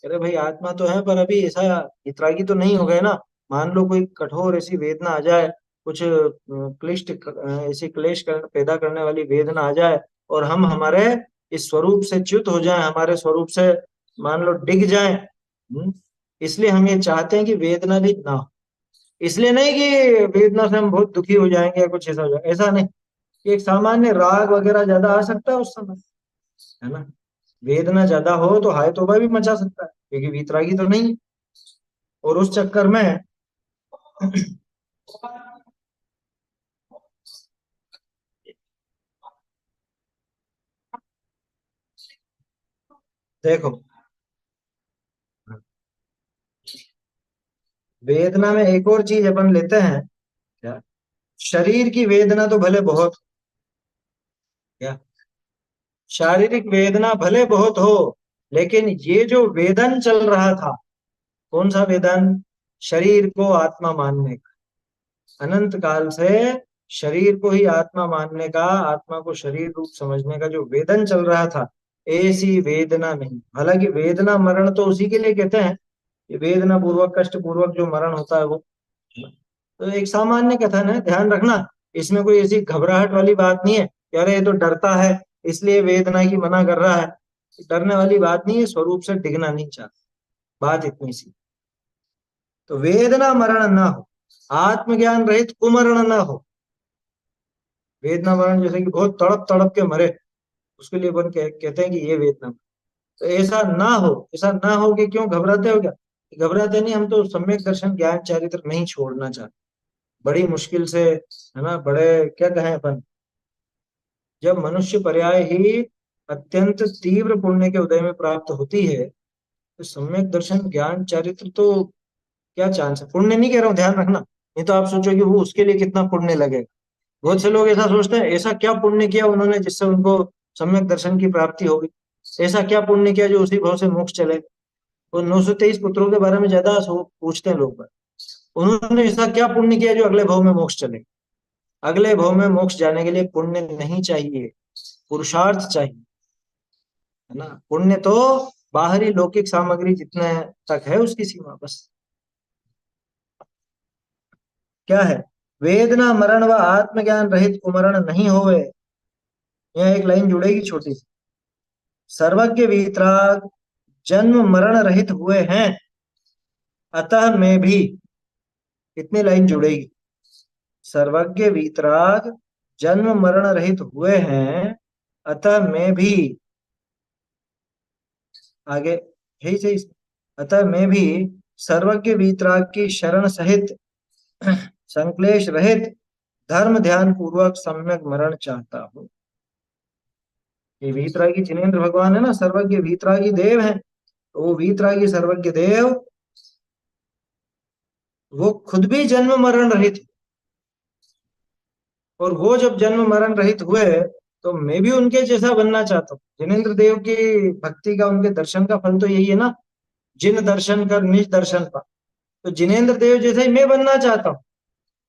अरे भाई आत्मा तो है, पर अभी ऐसा इतरागी तो नहीं हो गए ना। मान लो कोई कठोर ऐसी वेदना आ जाए, कुछ क्लिष्ट ऐसी पैदा करने वाली वेदना आ जाए, और हम हमारे इस स्वरूप से च्युत हो जाएं, हमारे स्वरूप से मान लो डिग जाएं। इसलिए हम ये चाहते हैं कि वेदना भी ना हो। इसलिए नहीं कि वेदना से हम बहुत दुखी हो जाएंगे या कुछ ऐसा हो जाए, ऐसा नहीं। कि एक सामान्य राग वगैरह ज्यादा आ सकता है उस समय, है ना। वेदना ज्यादा हो तो हाय तौबा भी मचा सकता है, क्योंकि वीतरागी तो नहीं है। और उस चक्कर में देखो, वेदना में एक और चीज अपन लेते हैं क्या। शरीर की वेदना तो भले बहुत, क्या, शारीरिक वेदना भले बहुत हो, लेकिन ये जो वेदन चल रहा था, कौन सा वेदन? शरीर को आत्मा मानने का, अनंत काल से शरीर को ही आत्मा मानने का, आत्मा को शरीर रूप समझने का जो वेदन चल रहा था, ऐसी वेदना नहीं। हालांकि वेदना मरण तो उसी के लिए कहते हैं कि वेदना पूर्वक कष्ट पूर्वक जो मरण होता है वो। तो एक सामान्य कथन है, ध्यान रखना। इसमें कोई ऐसी घबराहट वाली बात नहीं है कि अरे ये तो डरता है इसलिए वेदना की मना कर रहा है। डरने वाली बात नहीं है, स्वरूप से डिगना नहीं चाहता, बात इतनी सी। तो वेदना मरण ना हो, आत्मज्ञान रहित कुमरण ना हो। वेदना मरण जैसे कि बहुत तड़प तड़प के मरे, उसके लिए अपन कहते हैं कि ये वेदना। तो ऐसा ना हो, ऐसा ना हो कि क्यों घबराते हो क्या? घबराते नहीं, हम तो सम्यक दर्शन ज्ञान चरित्र नहीं छोड़ना चाहते। बड़ी मुश्किल से, है ना, बड़े क्या कहें अपन, जब मनुष्य पर्याय ही अत्यंत तीव्र पुण्य के उदय में प्राप्त होती है, तो सम्यक दर्शन ज्ञान चरित्र तो क्या चांस है। पुण्य नहीं कह रहा हूँ, ध्यान रखना। नहीं तो आप सोचो कि वो उसके लिए कितना पुण्य लगेगा। बहुत से लोग ऐसा सोचते हैं, ऐसा क्या पुण्य किया उन्होंने जिससे उनको सम्यक दर्शन की प्राप्ति होगी। ऐसा क्या पुण्य किया जो उसी भाव से मोक्ष चले। वो 923 पुत्रों के बारे में ज्यादा पूछते हैं लोग। उन्होंने ऐसा क्या पुण्य किया जो अगले भाव में मोक्ष चले। अगले भाव में मोक्ष जाने के लिए पुण्य नहीं चाहिए, पुरुषार्थ चाहिए, है ना। पुण्य तो बाहरी लौकिक सामग्री जितने तक है उसकी सीमा बस। क्या है? वेदना मरण व आत्मज्ञान रहित कुमरण नहीं होवे। यह एक लाइन जुड़ेगी छोटी सी। सर्वज्ञ वीतराग जन्म मरण रहित हुए हैं, अतः मैं भी, कितनी लाइन जुड़ेगी। सर्वज्ञ वीतराग जन्म मरण रहित हुए हैं, अतः मैं भी, आगे यही सही। अतः मैं भी सर्वज्ञ वीतराग की शरण सहित संक्लेश रहित धर्म ध्यान पूर्वक सम्यक मरण चाहता हूँ। ये वीतरागी जिनेन्द्र भगवान है ना, सर्वज्ञ वीतरागी देव है। तो वो वीतरागी सर्वज्ञ देव, वो खुद भी जन्म मरण रहित, और वो जब जन्म मरण रहित हुए, तो मैं भी उनके जैसा बनना चाहता हूँ। जिनेन्द्र देव की भक्ति का, उनके दर्शन का फल तो यही है ना, जिन दर्शन कर निज दर्शन पा। तो जिनेन्द्र देव जैसा ही मैं बनना चाहता हूँ।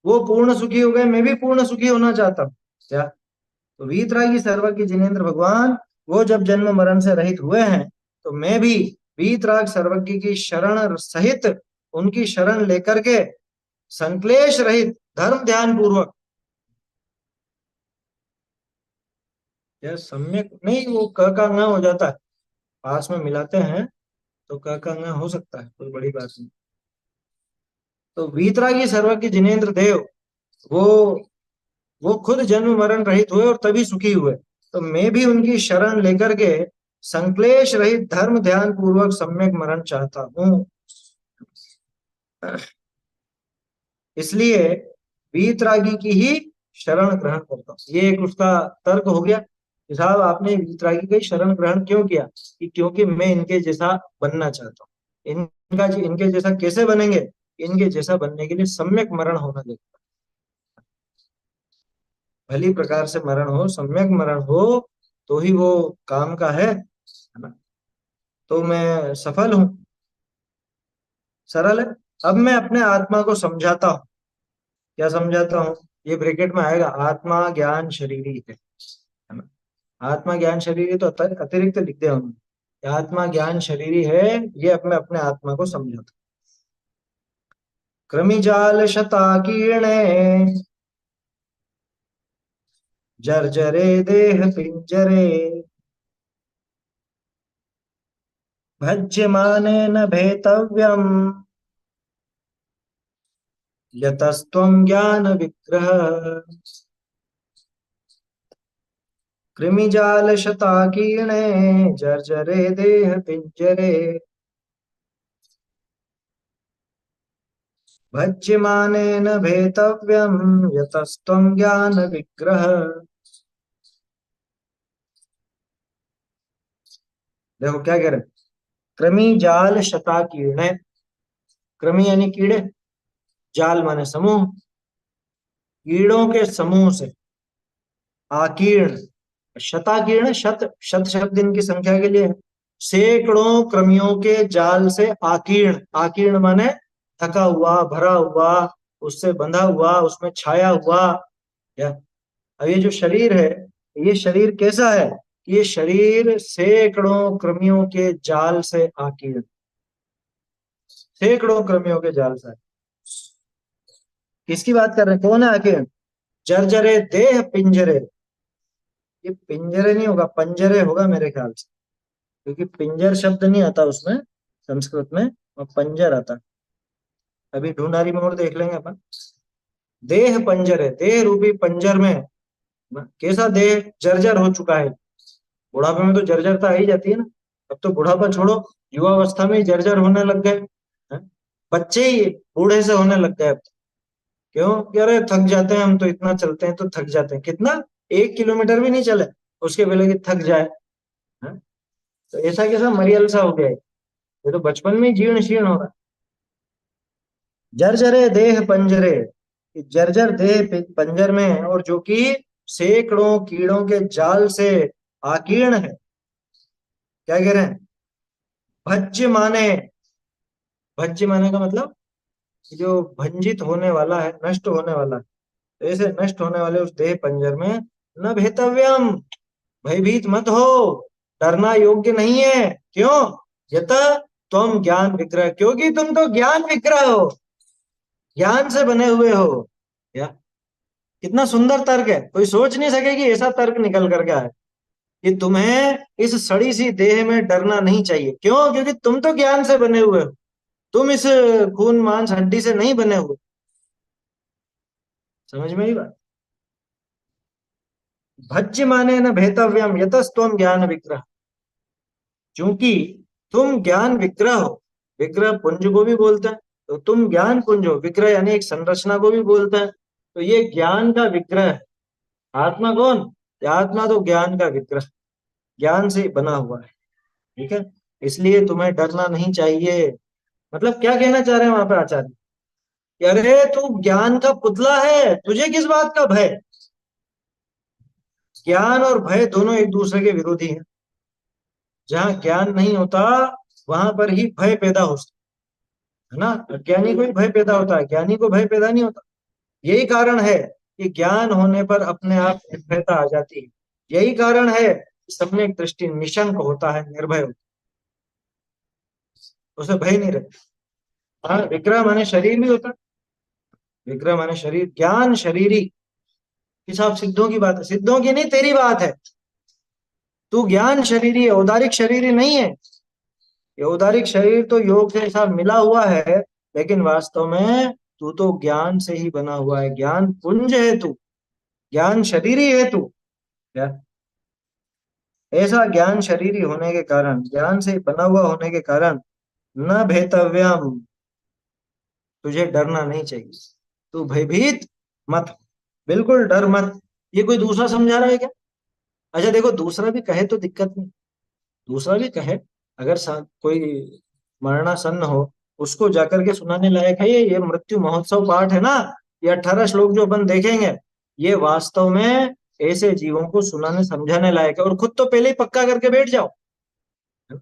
वो पूर्ण सुखी हो गए, मैं भी पूर्ण सुखी होना चाहता हूँ क्या। तो वीतरागी सर्वज्ञ जिनेन्द्र भगवान, वो जब जन्म मरण से रहित हुए हैं, तो मैं भी वीतराग सर्वज्ञ की शरण सहित, उनकी शरण लेकर के संक्लेश रहित धर्म ध्यान पूर्वक, यह सम्यक नहीं, वो क का न हो जाता है, पास में मिलाते हैं तो क का न हो सकता है, कोई बड़ी बात नहीं। तो वीतरागी सर्वज्ञ जिनेन्द्र देव, वो वो खुद जन्म मरण रहित हुए और तभी सुखी हुए। तो मैं भी उनकी शरण लेकर के संक्लेश रहित धर्म ध्यान पूर्वक सम्यक मरण चाहता हूँ। इसलिए वीतरागी की ही शरण ग्रहण करता हूँ। ये एक उसका तर्क हो गया कि साहब आपने वीतरागी की शरण ग्रहण क्यों किया, कि क्योंकि मैं इनके जैसा बनना चाहता हूँ। इनके जैसा कैसे बनेंगे? इनके जैसा बनने के लिए सम्यक मरण होना चाहिए। भली प्रकार से मरण हो, सम्यक मरण हो, तो ही वो काम का है ना। तो मैं सफल हूं, सरल है। अब मैं अपने आत्मा को समझाता हूँ। क्या समझाता हूँ? ये ब्रैकेट में आएगा, आत्मा ज्ञान शरीरी है ना। आत्मा ज्ञान शरीरी तो अतिरिक्त लिख दिया उन्होंने, आत्मा ज्ञान शरीरी है। ये अब मैं अपने आत्मा को समझाता हूँ। कृमिजाल शताकीर्णे जर्जरे देह पिंजरे भज्यमाने न भेतव्यम् यतस्त्वं ज्ञान विग्रह। कृमिजाल शताकीर्णे जर्जरे देह पिंजरे भज्यमाने न भेतव्यम् यतस्त्वं ज्ञान विग्रह। देखो क्या कह रहे हैं, कृमि जाल शताकीर्ण। कृमि यानी कीड़े, जाल माने समूह, कीड़ों के समूह से, आकीर्ण शताकीर्ण, शत शत शब्द इनकी संख्या के लिए है। सैकड़ों कृमियों के जाल से आकीर्ण, आकीर्ण माने थका हुआ, भरा हुआ, उससे बंधा हुआ, उसमें छाया हुआ। या अब ये जो शरीर है, ये शरीर कैसा है? ये शरीर सैकड़ों कृमियों के जाल से आकीर्ण, सैकड़ों कृमियों के जाल से। किसकी बात कर रहे हैं? कौन है आखिर? जर्जरे देह पिंजरे। ये पिंजरे नहीं होगा, पंजरे होगा मेरे ख्याल से, क्योंकि पिंजर शब्द नहीं आता उसमें संस्कृत में, और पंजर आता। अभी ढूंढारी मोड़ देख लेंगे अपन। देह पंजर है, देह रूपी पंजर में कैसा देह जर्जर हो चुका है। बुढ़ापे में तो जर्जरता आ ही जाती है ना। अब तो बुढ़ापा छोड़ो, युवावस्था में ही जर्जर होने लग गए हैं। बच्चे ही बूढ़े से होने लग गए अब तो। क्यों? कि अरे थक जाते हैं हम तो, इतना चलते हैं तो थक जाते हैं। कितना? 1 किलोमीटर भी नहीं चले, उसके पहले कि थक जाए। हैं? तो ऐसा कैसा मरियल सा हो गया है। ये तो बचपन में ही जीर्ण शीर्ण हो रहा है। जर्जरे देह पंजरे, जर्जर देह पंजर में है, और जो कि सैकड़ों कीड़ों के जाल से आकीर्ण है। क्या कह रहे हैं? भज्य माने, भज्य माने का मतलब जो भंजित होने वाला है, नष्ट होने वाला है। तो ऐसे नष्ट होने वाले उस देह पंजर में न भेतव्यम, भयभीत मत हो, डरना योग्य नहीं है। क्यों? यत तुम ज्ञान विग्रह, क्योंकि तुम तो ज्ञान विग्रह हो, ज्ञान से बने हुए हो। या कितना सुंदर तर्क है, कोई सोच नहीं सकेगी ऐसा तर्क निकल करके आए कि तुम्हें इस सड़ी सी देह में डरना नहीं चाहिए। क्यों? क्योंकि तुम तो ज्ञान से बने हुए हो, तुम इस खून मांस हड्डी से नहीं बने हुए। समझ में ही बात। भज्य माने न भेतव्यम यतस्तुम ज्ञान विग्रह, क्योंकि तुम ज्ञान विग्रह हो। विग्रह पुंज को भी बोलते हैं, तो तुम ज्ञान पुंज हो। विग्रह यानी एक संरचना को भी बोलते हैं। तो ये ज्ञान का विग्रह है। आत्मा कौन? ये आत्मा तो ज्ञान का विग्रह, ज्ञान से बना हुआ है। ठीक है, इसलिए तुम्हें डरना नहीं चाहिए। मतलब क्या कहना चाह रहे हैं वहां पे आचार्य कि अरे तू ज्ञान का पुतला है, तुझे किस बात का भय? ज्ञान और भय दोनों एक दूसरे के विरोधी हैं। जहां ज्ञान नहीं होता, वहां पर ही भय पैदा हो सकता है ना। अज्ञानी को ही भय पैदा होता है, ज्ञानी को भय पैदा नहीं होता। यही कारण है कि ज्ञान होने पर अपने आप निर्भयता आ जाती है। यही कारण है कि सम्यक दृष्टि निशंक होता है, निर्भय होता है, उसे भय नहीं रहता। हाँ, विग्रह माने शरीर भी होता है। विग्रह माने शरीर, ज्ञान शरीरी। ये सब सिद्धों की बात है, सिद्धों की नहीं, तेरी बात है। तू ज्ञान शरीरी है, औदारिक शरीरी नहीं है। ये औदारिक शरीर तो योग से साथ मिला हुआ है, लेकिन वास्तव में तू तो ज्ञान से ही बना हुआ है। ज्ञान पुंज है तू, ज्ञान शरीरी है तू। क्या? ऐसा ज्ञान शरीरी होने के कारण, ज्ञान से बना हुआ होने के कारण न भेतव्यम, तुझे डरना नहीं चाहिए। तू भयभीत मत हो, बिल्कुल डर मत। ये कोई दूसरा समझा रहा है क्या? अच्छा देखो, दूसरा भी कहे तो दिक्कत नहीं। दूसरा भी कहे, अगर कोई मरणासन्न हो, उसको जाकर के सुनाने लायक है। ये मृत्यु महोत्सव पाठ है ना, ये 18 श्लोक जो अपन देखेंगे, ये वास्तव में ऐसे जीवों को सुनाने समझाने लायक है। और खुद तो पहले ही पक्का करके बैठ जाओ,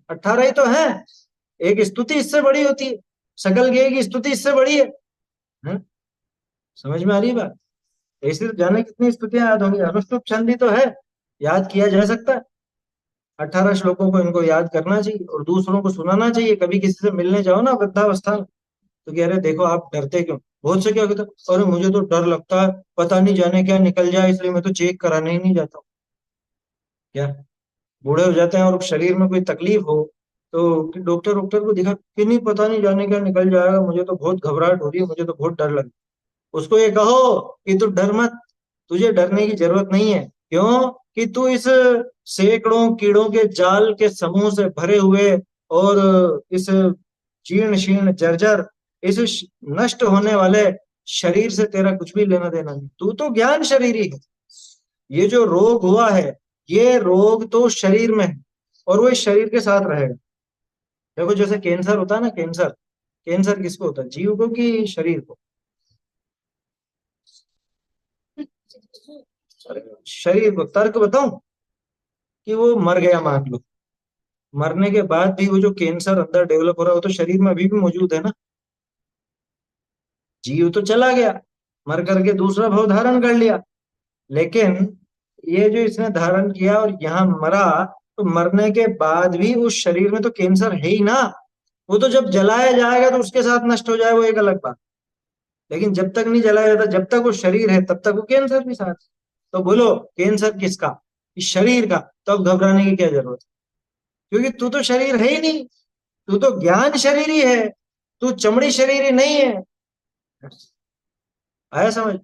18 ही तो है। एक स्तुति इससे बड़ी होती है, सकल ज्ञेय की स्तुति इससे बड़ी है। हैं? समझ में आ रही है बात? ऐसे तो जाने कितनी स्तुतियां याद होंगी, अनुष्टुप छंद ही तो है, याद किया जा सकता है। 18 श्लोकों को इनको याद करना चाहिए और दूसरों को सुनाना चाहिए। कभी किसी से मिलने जाओ ना वृद्धावस्था में, तो कह रहे देखो आप डरते क्यों? बहुत से क्या कहते हैं, अरे मुझे तो डर लगता है, पता नहीं जाने क्या निकल जाए, इसलिए मैं तो चेक कराने ही नहीं जाता हूँ। क्या बूढ़े हो जाते हैं और शरीर में कोई तकलीफ हो तो डॉक्टर डॉक्टर को दिखा कि नहीं पता नहीं जाने क्या निकल जाएगा, मुझे तो बहुत घबराहट हो रही है, मुझे तो बहुत डर लग रहा है। उसको ये कहो कि तू डर मत, तुझे डरने की जरूरत नहीं है। क्यों? कि तू इस सैकड़ों कीड़ों के जाल के समूह से भरे हुए और इस जीर्ण शीर्ण जर्जर, इस नष्ट होने वाले शरीर से तेरा कुछ भी लेना देना नहीं। तू तो ज्ञान शरीरी है। ये जो रोग हुआ है, ये रोग तो शरीर में है और वो इस शरीर के साथ रहेगा। देखो जैसे कैंसर होता है ना, कैंसर, कैंसर किसको होता है, जीव को कि शरीर को? शरीर को। तर्क बताऊं कि वो मर गया मान लो, मरने के बाद भी वो जो कैंसर अंदर डेवलप हो रहा है वो तो शरीर में अभी भी मौजूद है ना। जीव तो चला गया, मर करके दूसरा भव धारण कर लिया, लेकिन ये जो इसने धारण किया और यहाँ मरा, तो मरने के बाद भी उस शरीर में तो कैंसर है ही ना। वो तो जब जलाया जाएगा तो उसके साथ नष्ट हो जाए, वो एक अलग बात। लेकिन जब तक नहीं जलाया जाता, जब तक वो शरीर है तब तक वो कैंसर भी साथ। तो बोलो कैंसर किसका? इस शरीर का। तो अब घबराने की क्या जरूरत है? क्योंकि तू तो शरीर है ही नहीं, तू तो ज्ञान शरीरी है, तू चमड़ी शरीरी नहीं है। आया समझ?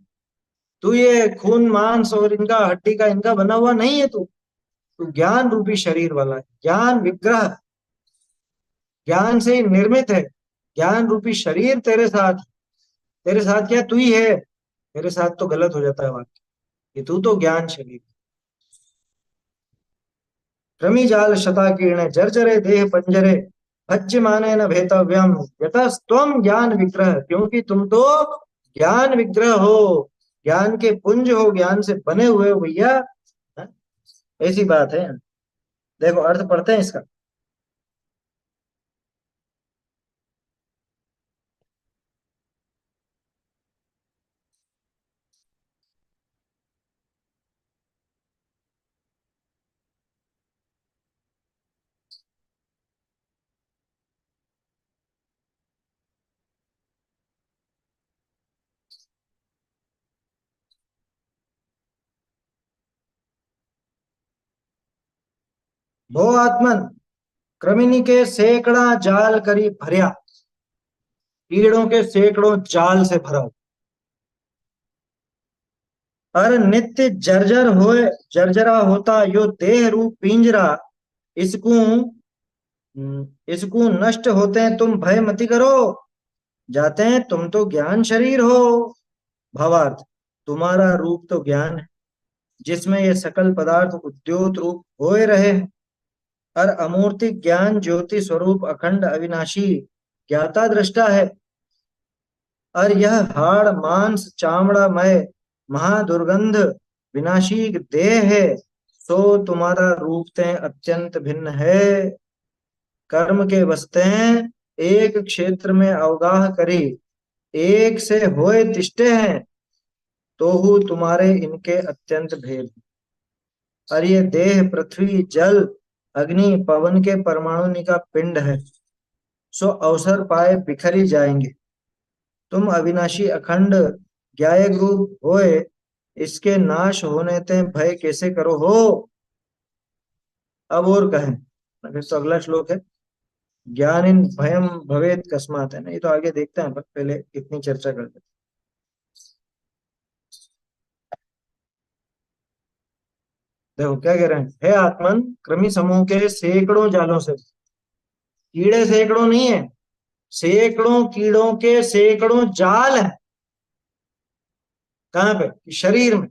तू ये खून मांस और इनका हड्डी का इनका बना हुआ नहीं है। तू ज्ञान रूपी शरीर वाला है, ज्ञान विग्रह, ज्ञान से ही निर्मित है। ज्ञान रूपी शरीर तेरे साथ, तेरे साथ क्या तू ही है? तेरे साथ तो गलत हो जाता है वाक्य, कि तू तो ज्ञान शरीर। कृमि जाल शताकीर्ण जर्जरे देह पंजरे, भज्य माने न भेतव्यम यतस्तम ज्ञान विग्रह। क्योंकि तुम तो ज्ञान विग्रह हो, ज्ञान के पुंज हो, ज्ञान से बने हुए हो भैया। हाँ, ऐसी बात है। देखो अर्थ पढ़ते हैं इसका। भो आत्मन कृमिनी के सैकड़ा जाल करी भरिया, कीड़ों के सैकड़ों जाल से भरा हो। अर नित्य जर्जर होए, जर्जरा होता यो देह रूप पिंजरा, इसको इसको नष्ट होते हैं तुम भय मति करो, जाते हैं तुम तो ज्ञान शरीर हो। भावार्थ, तुम्हारा रूप तो ज्ञान है, जिसमें ये सकल पदार्थ उद्योत रूप होए रहे हैं। और अमूर्ति ज्ञान ज्योति स्वरूप अखंड अविनाशी ज्ञाता दृष्टा है। और यह हाड़ मांस चामड़ामय महादुर्गंध विनाशी देह है, सो तुम्हारा रूप ते अत्यंत भिन्न है। कर्म के वस्ते एक क्षेत्र में अवगाह करी, एक से होए तिष्ठे हैं, तो हु तुम्हारे इनके अत्यंत भेद। और ये देह पृथ्वी जल अग्नि पवन के परमाणु का पिंड है, सो अवसर पाए बिखरी जाएंगे। तुम अविनाशी अखंड ज्ञायक रूप होए, इसके नाश होने ते भय कैसे करो हो। अब और कहें, फिर तो अगला श्लोक है, ज्ञान इन भयम भवेत कस्मात, है ना। ये तो आगे देखते हैं, पर पहले इतनी चर्चा करते हैं। देखो क्या कह रहे हैं, हे आत्मन कृमि समूह के सैकड़ों जालों से, कीड़े सैकड़ों नहीं है, सैकड़ों कीड़ों के सैकड़ों जाल है। कहाँ पे? शरीर में।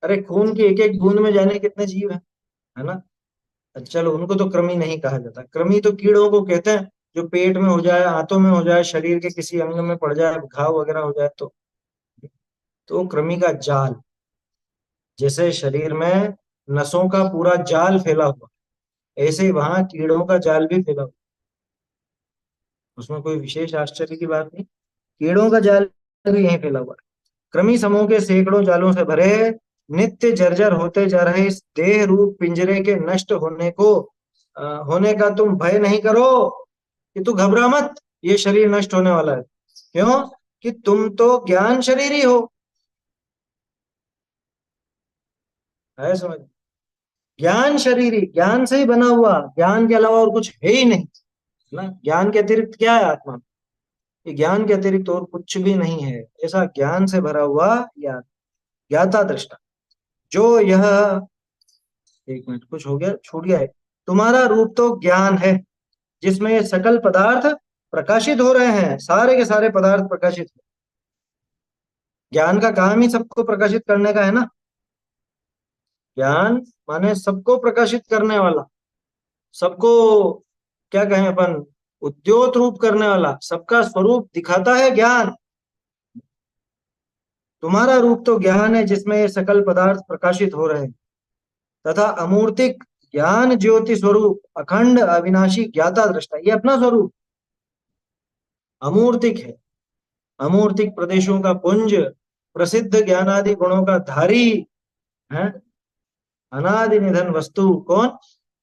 अरे खून की एक एक बूंद में जाने कितने जीव है ना। अच्छा, चलो उनको तो कृमि नहीं कहा जाता, कृमि तो कीड़ों को कहते हैं, जो पेट में हो जाए, हाथों में हो जाए, शरीर के किसी अंग में पड़ जाए, घाव वगैरह हो जाए तो वो कृमि का जाल। जैसे शरीर में नसों का पूरा जाल फैला हुआ, ऐसे ही वहां कीड़ों का जाल भी फैला हुआ। उसमें कोई विशेष आश्चर्य की बात नहीं। कीड़ों का जाल भी यहीं फैला हुआ है। कृमि समूह के सैकड़ों जालों से भरे नित्य जर्जर होते जा रहे इस देह रूप पिंजरे के नष्ट होने का तुम भय नहीं करो, कि तू घबरा मत, ये शरीर नष्ट होने वाला है। क्यों? कि तुम तो ज्ञान शरीर ही हो। है समझ? ज्ञान शरीरी, ज्ञान से ही बना हुआ, ज्ञान के अलावा और कुछ है ही नहीं। है ना? ज्ञान के अतिरिक्त क्या है आत्मा? ये ज्ञान के अतिरिक्त और कुछ भी नहीं है। ऐसा ज्ञान से भरा हुआ या ज्ञाता दृष्टा, जो यह, एक मिनट, कुछ हो गया, छूट गया है। तुम्हारा रूप तो ज्ञान है, जिसमें ये सकल पदार्थ प्रकाशित हो रहे हैं, सारे के सारे पदार्थ प्रकाशित। ज्ञान का काम ही सबको प्रकाशित करने का है ना। ज्ञान माने सबको प्रकाशित करने वाला, सबको, क्या कहें अपन, उद्योत रूप करने वाला, सबका स्वरूप दिखाता है ज्ञान। तुम्हारा रूप तो ज्ञान है, जिसमें ये सकल पदार्थ प्रकाशित हो रहे हैं, तथा अमूर्तिक ज्ञान ज्योति स्वरूप अखंड अविनाशी ज्ञाता दृष्टा, ये अपना स्वरूप अमूर्तिक है। अमूर्तिक प्रदेशों का पुंज, प्रसिद्ध ज्ञानादि गुणों का धारी है, अनादि निधन वस्तु कौन?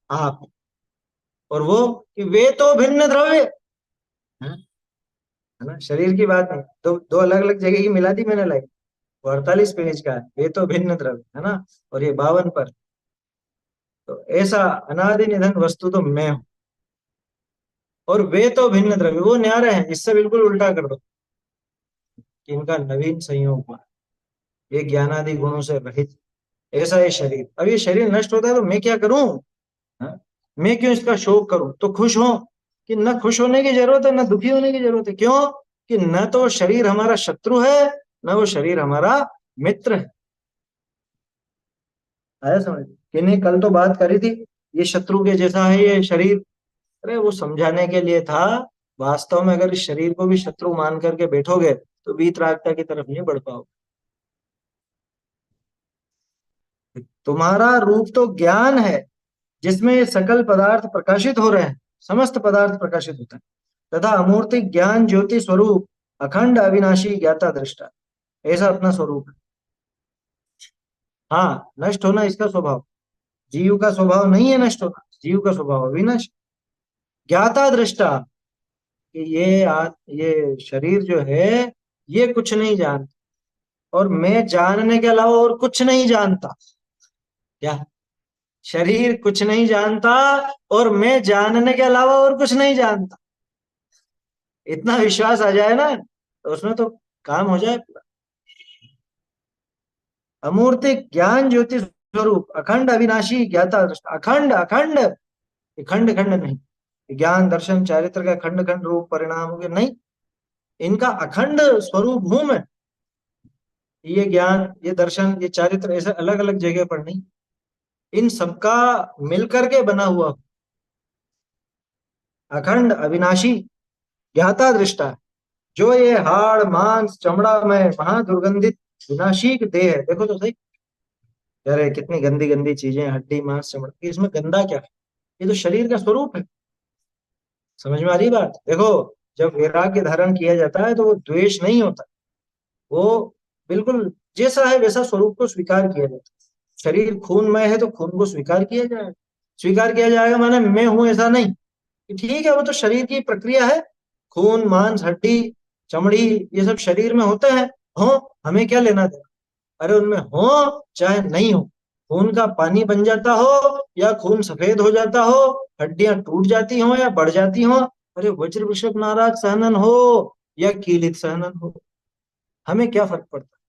आप। और वो कि वे तो भिन्न द्रव्य है ना, शरीर की बात नहीं, दो दो अलग अलग जगह की मिला दी मैंने लाइन। वो 48 पेज का है, वे तो भिन्न द्रव्य है ना, और ये 52 पर। तो ऐसा अनादि निधन वस्तु तो मैं हूं, और वे तो भिन्न द्रव्य वो न्यारे हैं, इससे बिल्कुल उल्टा कर दो कि इनका नवीन संयोग हुआ, ये ज्ञानादि गुणों से रहित। ऐसा ये शरीर, अब ये शरीर नष्ट होता है तो मैं क्या करूं? हाँ? मैं क्यों इसका शोक करूं? तो खुश हो, कि न खुश होने की जरूरत है, न दुखी होने की जरूरत है। क्यों? कि न तो शरीर हमारा शत्रु है, न वो शरीर हमारा मित्र है। आया समझ? कि नहीं, कल तो बात करी थी, ये शत्रु के जैसा है ये शरीर। अरे वो समझाने के लिए था। वास्तव में अगर इस शरीर को भी शत्रु मान करके बैठोगे तो वीतरागता की तरफ नहीं बढ़ पाओगे। तुम्हारा रूप तो ज्ञान है, जिसमें ये सकल पदार्थ प्रकाशित हो रहे हैं, समस्त पदार्थ प्रकाशित होते हैं, तथा अमूर्ति ज्ञान ज्योति स्वरूप अखंड अविनाशी ज्ञाता दृष्टा, ऐसा अपना स्वरूप है। हाँ, नष्ट होना इसका स्वभाव, जीव का स्वभाव नहीं है नष्ट होना, जीव का स्वभाव अविनाश। ज्ञाता दृष्टा, कि ये शरीर जो है, ये कुछ नहीं जानता, और मैं जानने के अलावा और कुछ नहीं जानता। क्या? शरीर कुछ नहीं जानता, और मैं जानने के अलावा और कुछ नहीं जानता। इतना विश्वास आ जाए ना, तो उसमें तो काम हो जाए पूरा। अमूर्ति ज्ञान ज्योति स्वरूप अखंड अविनाशी ज्ञाता दृष्टा, अखंड अखंड, ये खंड खंड नहीं, ज्ञान दर्शन चारित्र का खंड खंड रूप परिणाम हो गया नहीं, इनका अखंड स्वरूप हूं मैं। ये ज्ञान, ये दर्शन, ये चारित्र ऐसे अलग अलग जगह पर नहीं, इन सबका मिलकर के बना हुआ अखंड अविनाशी ज्ञाता दृष्टा, जो ये हाड़ मांस चमड़ा में महादुर्गंधित विनाशी देह है। देखो तो सही, अरे कितनी गंदी गंदी चीजें, हड्डी मांस चमड़ा, इसमें गंदा क्या है? ये तो शरीर का स्वरूप है। समझ में आ रही बात? देखो, जब वैराग्य धारण किया जाता है तो वो द्वेष नहीं होता, वो बिल्कुल जैसा है वैसा स्वरूप को स्वीकार किया जाता है। शरीर खूनमय है तो खून को स्वीकार किया जाएगा। स्वीकार किया जाएगा माने मैं हूं ऐसा नहीं, कि ठीक है वो तो शरीर की प्रक्रिया है, खून मांस हड्डी चमड़ी ये सब शरीर में होते हैं, हो, हमें क्या लेना देना? अरे उनमें हो चाहे नहीं हो, खून का पानी बन जाता हो या खून सफेद हो जाता हो, हड्डियां टूट जाती हो या बढ़ जाती हो, अरे वज्र वृषभ नाराज सहनन हो या कीलित सहनन हो, हमें क्या फर्क पड़ता है?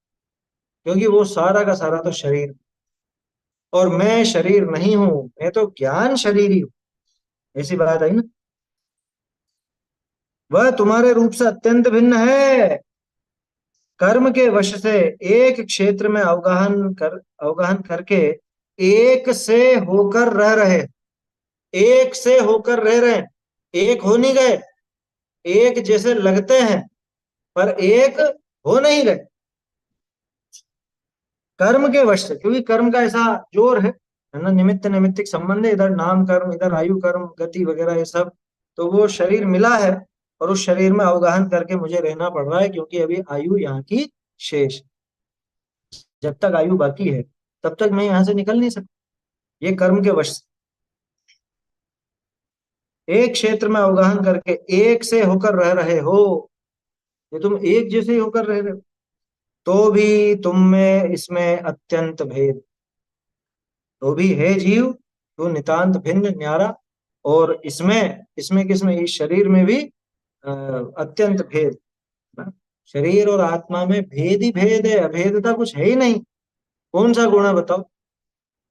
क्योंकि वो सारा का सारा तो शरीर, और मैं शरीर नहीं हूं, मैं तो ज्ञान शरीर ही हूं। ऐसी बात आई ना। वह तुम्हारे रूप से अत्यंत भिन्न है, कर्म के वश से एक क्षेत्र में अवगाहन करके एक से होकर रह रहे, एक से होकर रह रहे, एक हो नहीं गए, एक जैसे लगते हैं पर एक हो नहीं गए। कर्म के वश से, क्योंकि कर्म का ऐसा जोर है ना, निमित्त निमित्तिक संबंध है, इधर नाम कर्म, इधर आयु कर्म, गति वगैरह ये सब। तो वो शरीर मिला है, और उस शरीर में अवगाहन करके मुझे रहना पड़ रहा है, क्योंकि अभी आयु यहाँ की शेष। जब तक आयु बाकी है तब तक मैं यहाँ से निकल नहीं सकता। ये कर्म के वश से। एक क्षेत्र में अवगाहन करके एक से होकर रह रहे हो, ये तुम एक जैसे ही होकर रह रहे हो, तो भी तुम में इसमें अत्यंत भेद, तो भी है जीव तो नितांत भिन्न न्यारा। और इसमें इसमें किसमें, इस शरीर में भी अत्यंत भेद ना। शरीर और आत्मा में भेद ही भेद है, अभेदता कुछ है ही नहीं। कौन सा गुण है बताओ?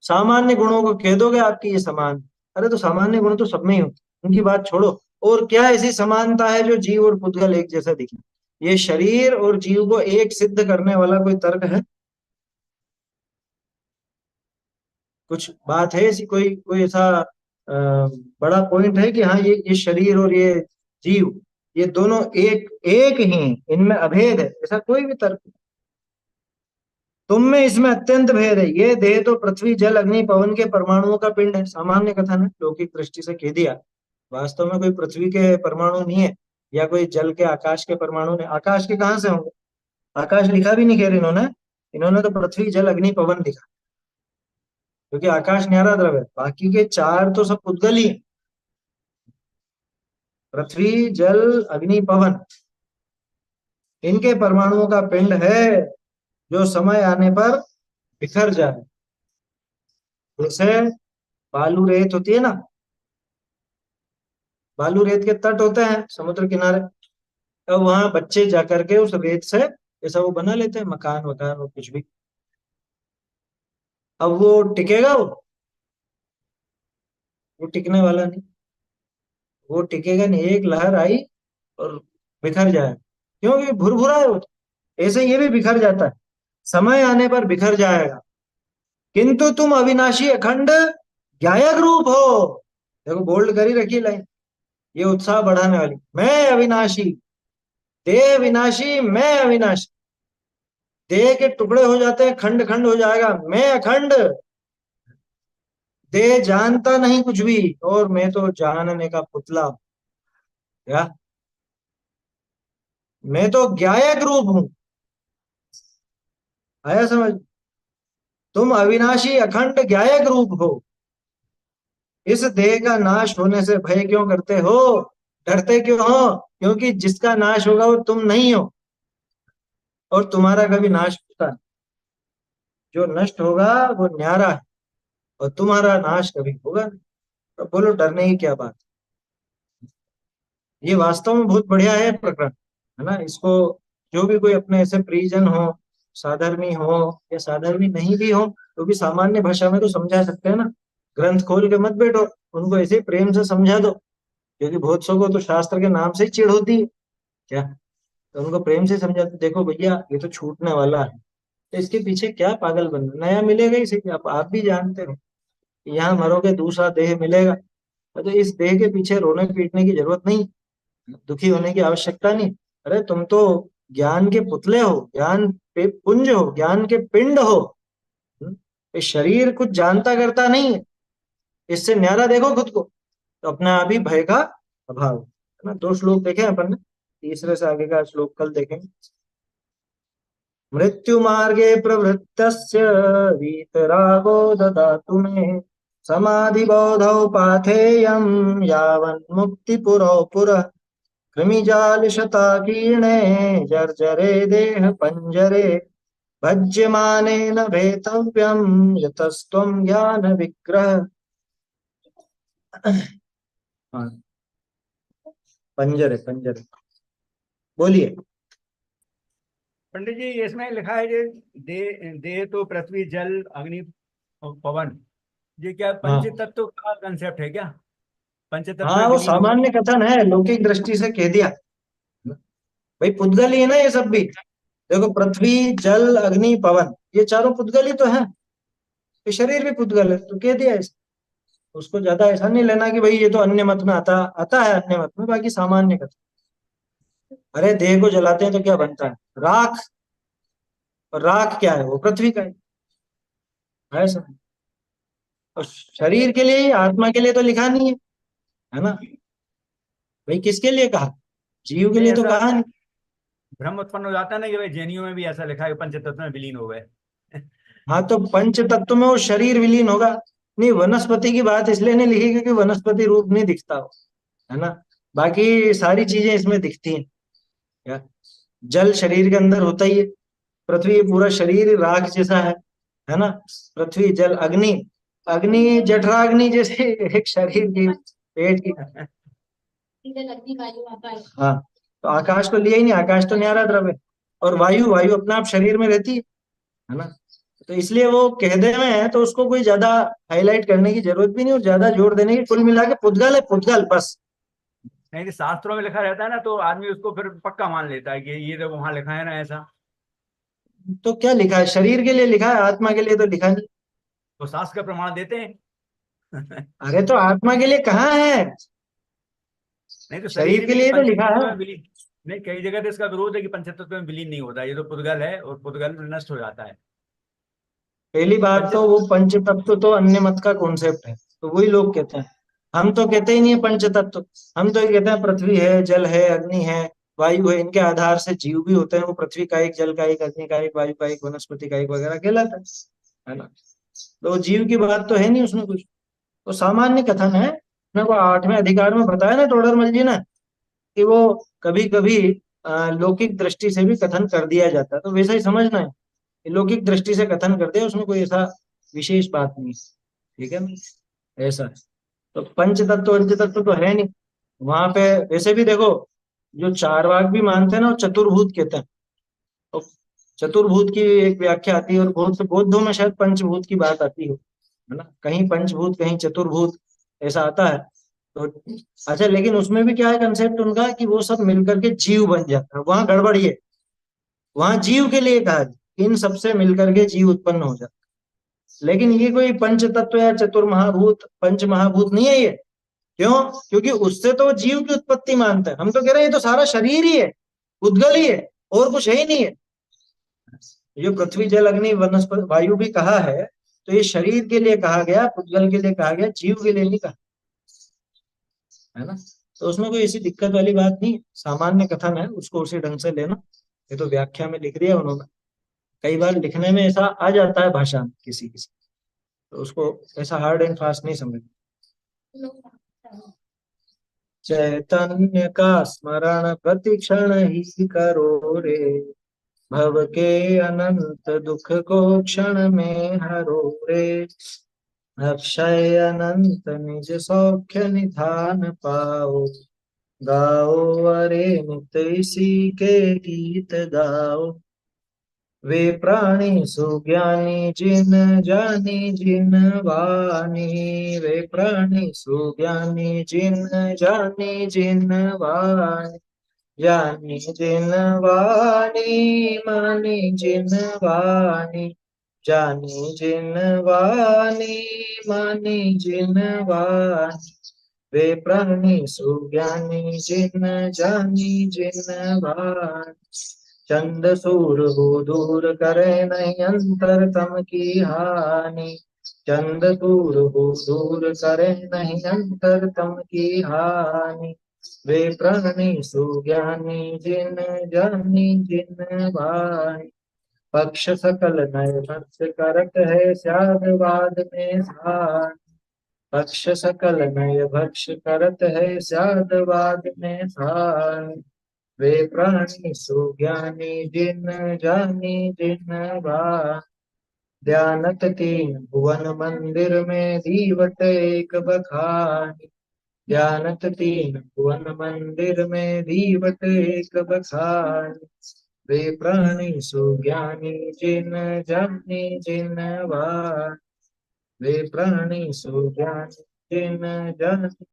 सामान्य गुणों को कह दोगे आपकी ये समान, अरे तो सामान्य गुण तो सब में ही होते हैं, उनकी बात छोड़ो। और क्या ऐसी समानता है जो जीव और पुद्गल एक जैसा दिखे? ये शरीर और जीव को एक सिद्ध करने वाला कोई तर्क है? कुछ बात है ऐसी, कोई कोई ऐसा बड़ा पॉइंट है कि हाँ ये शरीर और ये जीव, ये दोनों एक एक ही हैं, इनमें अभेद है, ऐसा कोई भी तर्क नहीं। तुम में इसमें अत्यंत भेद है। ये देह तो पृथ्वी जल अग्नि पवन के परमाणुओं का पिंड है, सामान्य कथन है, लौकिक दृष्टि से कह दिया। वास्तव में कोई पृथ्वी के परमाणु नहीं है, या कोई जल के आकाश के परमाणु नहीं। आकाश के कहाँ से होंगे? आकाश लिखा भी नहीं खैर इन्होंने। इन्होंने तो पृथ्वी जल अग्नि पवन लिखा, क्योंकि आकाश न्यारा द्रव्य है। बाकी के चार तो सब उद्गल ही हैं। पृथ्वी जल अग्नि पवन, इनके परमाणुओं का पिंड है, जो समय आने पर बिखर जाए। जैसे बालू रेत होती है ना, बालू रेत के तट होते हैं समुद्र किनारे, अब वहां बच्चे जाकर के उस रेत से ऐसा वो बना लेते हैं, मकान वकान और कुछ भी। अब वो टिकेगा? वो टिकने वाला नहीं। वो टिकेगा नहीं, एक लहर आई और बिखर जाए, क्योंकि भुरभुरा है वो तो। ऐसे ये भी बिखर जाता है, समय आने पर बिखर जाएगा। किंतु तुम अविनाशी अखंड गायक रूप हो। देखो बोल्ड करी रखी लाइन, ये उत्साह बढ़ाने वाली। मैं अविनाशी, देह विनाशी, मैं अविनाशी। देह के टुकड़े हो जाते हैं, खंड खंड हो जाएगा, मैं अखंड। देह जानता नहीं कुछ भी, और मैं तो जानने का पुतला। क्या? मैं तो ज्ञायक रूप हूं। आया समझ? तुम अविनाशी अखंड ज्ञायक रूप हो। इस देह का नाश होने से भय क्यों करते हो? डरते क्यों हो? क्योंकि जिसका नाश होगा वो तुम नहीं हो, और तुम्हारा कभी नाश होता है। जो नष्ट होगा वो न्यारा है, और तुम्हारा नाश कभी होगा नहीं। तो बोलो डरने की क्या बात? ये वास्तव में बहुत बढ़िया है प्रकरण, है ना। इसको जो भी कोई अपने ऐसे परिजन हो, साधर्मी हो या साधर्मी नहीं भी हो, तो भी सामान्य भाषा में तो समझा सकते हैं ना। ग्रंथ खोल के मत बैठो, उनको ऐसे ही प्रेम से समझा दो, क्योंकि बहुत सौ को तो शास्त्र के नाम से ही चिढ़ होती है। क्या? तो उनको प्रेम से समझा दो, देखो भैया ये तो छूटने वाला है, तो इसके पीछे क्या पागल बनना, नया मिलेगा ही सही। आप भी जानते हो कि यहाँ मरोगे दूसरा देह मिलेगा, तो इस देह के पीछे रोने पीटने की जरूरत नहीं, दुखी होने की आवश्यकता नहीं। अरे तुम तो ज्ञान के पुतले हो, ज्ञान पे पुंज हो, ज्ञान के पिंड हो। हम्म? ये शरीर कुछ जानता करता नहीं है, इससे न्यारा देखो खुद को, तो अपने आप ही भय का अभाव है ना। दो श्लोक देखे अपन ने, तीसरे से आगे का श्लोक कल देखेंगे। मृत्यु मार्गे प्रवृत्तस्य वीतरागो ददातु मे समाधि बोधौ पाथेयं यावन् मुक्ति पुरो पुरः कृमिजाल शताकीर्णे जर्जरे देह पंजरे भज्यमानेन भेतव्यं यतस्त्वं ज्ञान विग्रह। हाँ, पंजरे पंजरे, बोलिए। पंडित जी इसमें लिखा है कि दे तो पृथ्वी जल अग्नि और पवन, ये क्या पंच हाँ तत्व का कंसेप्ट है क्या? पंच तत्व हाँ, में वो विलीन हो सामान्य कथन है, लौकिक दृष्टि से कह दिया। भाई पुद्गल ही है ना ये सब भी। देखो पृथ्वी जल अग्नि पवन, ये चारों पुद्गल ही तो है। ये शरीर भी पुद्गल है, तो कह दिया इसे। उसको ज्यादा ऐसा नहीं लेना कि भाई ये तो अन्य मत में आता आता है, अन्य मत में, बाकी सामान्य कथन। अरे देह को जलाते हैं तो क्या बनता है? राख। और राख क्या है? वो पृथ्वी का है। ऐसा। और शरीर के लिए, आत्मा के लिए तो लिखा नहीं है ना। भाई किसके लिए कहा? जीव के नहीं लिए तो ऐसा कहा नहीं। भ्रम उत्पन्न हो जाता है ना कि भाई जैनियों में भी ऐसा लिखा है कि पंचतत्व में विलीन हो गए। हाँ तो पंच तत्व में वो शरीर विलीन होगा। नहीं, वनस्पति की बात इसलिए नहीं लिखी क्योंकि वनस्पति रूप नहीं दिखता हो, है ना। बाकी सारी चीजें इसमें दिखती हैं। क्या? जल शरीर के अंदर होता ही है। पृथ्वी पूरा शरीर राख जैसा है ना। पृथ्वी जल अग्नि, अग्नि जठराग्नि जैसे एक शरीर की, पेट की। हाँ, तो आकाश तो लिया ही नहीं, आकाश तो न्यारा द्रव्य है। और वायु, वायु अपने आप शरीर में रहती है ना। तो इसलिए वो कहने में है तो उसको कोई ज्यादा हाईलाइट करने की जरूरत भी नहीं और ज्यादा जोर देने की। कुल मिला के पुद्गल है, पुद्गल बस। नहीं तो शास्त्रों में लिखा रहता है ना तो आदमी उसको फिर पक्का मान लेता है कि ये तो वहां लिखा है ना ऐसा। तो क्या लिखा है? शरीर के लिए लिखा है, आत्मा के लिए तो लिखा नहीं। तो शास्त्र का प्रमाण देते हैं। अरे तो आत्मा के लिए कहाँ है? नहीं तो शरीर शरीर के भी लिए तो लिखा पंचतत्व है। में विलीन। नहीं कई जगह तो इसका विरोध है कि पंचतत्व में विलीन नहीं होता, ये तो पुद्गल है और पुद्गल में नष्ट हो जाता है। पहली बात पंच तो वो पंच तत्व तो अन्य मत का कॉन्सेप्ट है, तो वही लोग कहते हैं। हम तो कहते ही नहीं है पंच तत्व। हम तो ये कहते हैं पृथ्वी है, जल है, अग्नि है, वायु है, इनके आधार से जीव भी होते हैं। वो पृथ्वी का एक, जल का एक, अग्नि का एक, वायु का एक, वनस्पति का एक वगैरह कहलाता है ना। तो जीव की बात तो है नहीं उसमें कुछ। तो सामान्य कथन है। अपने को 8वें अधिकार में बताया ना टोडरमल जी ने कि वो कभी कभी लौकिक दृष्टि से भी कथन कर दिया जाता है, तो वैसा ही समझना है। लौकिक दृष्टि से कथन करते हैं, उसमें कोई ऐसा विशेष बात नहीं है। ठीक है ना? ऐसा है। तो पंच तत्व पंच तत्व तो है नहीं वहां पे। वैसे भी देखो, जो चारवाक भी मानते हैं ना वो चतुर्भूत कहते हैं। तो चतुर्भूत की एक व्याख्या आती है, और बहुत से बौद्धों में शायद पंचभूत की बात आती है ना। कहीं पंचभूत, कहीं चतुर्भूत, ऐसा आता है। तो अच्छा, लेकिन उसमें भी क्या है कंसेप्ट उनका कि वो सब मिलकर के जीव बन जाता है। वहां गड़बड़ ये, वहां जीव के लिए कहा इन सबसे मिलकर के जीव उत्पन्न हो जाता है। लेकिन ये कोई पंच तत्व या चतुर्महाभूत, पंच महाभूत नहीं है ये। क्यों? क्योंकि उससे तो वो जीव की उत्पत्ति मानते हैं। हम तो कह रहे हैं ये तो सारा शरीर ही है, उद्गल ही है, और कुछ है ही नहीं है। ये पृथ्वी जल अग्नि वनस्पति वायु भी कहा है, तो ये शरीर के लिए कहा गया, पुद्गल के लिए कहा गया, जीव के लिए नहीं कहा, है ना। तो उसमें कोई ऐसी दिक्कत वाली बात नहीं है। सामान्य कथन है, उसको उसी ढंग से लेना। ये तो व्याख्या में लिख दिया उन्होंने। कई बार लिखने में ऐसा आ जाता है भाषा में किसी किसी, तो उसको ऐसा हार्ड एंड फास्ट नहीं समझ। चैतन्य का स्मरण प्रतिक्षण ही करो रे, भव के अनंत दुख को क्षण में हरो रे, अक्षय अनंत निज सौख्य निधान पाओ, गाओ अरे नित इसी के गीत गाओ। वे प्राणी सुज्ञानी जिन जानी जिन वाणी, वे प्राणी सुज्ञानी जिन जानी जिन वाणी, जानी जिन वाणी मानी जिन वाणी, जानी जिन वाणी मानी जिन वाणी, वे प्राणी सुज्ञानी जिन जानी जिन वाणी, चंद सूर हो दूर करे नहीं अंतर तम की हानि, चंद सूर हो दूर करे नहीं अंतर तम की हानि, वे प्राणी सुज्ञानी जिन जानी जिन भाई, पक्ष सकल नय भक्ष करत है स्यादवाद में भाई, पक्ष सकल नय भक्ष करत है स्यादवाद में भाई, वे प्राणी सुज्ञानी जिन जानी जिन भाई, ध्यानत तीन भुवन मंदिर में दीवट एक बखानी, ध्यानत तीन भुवन मंदिर में दीवट एक बखानी, वे प्राणी सुज्ञानी जिन जानी जिन भाई, वे प्राणी सुज्ञानी जिन जानी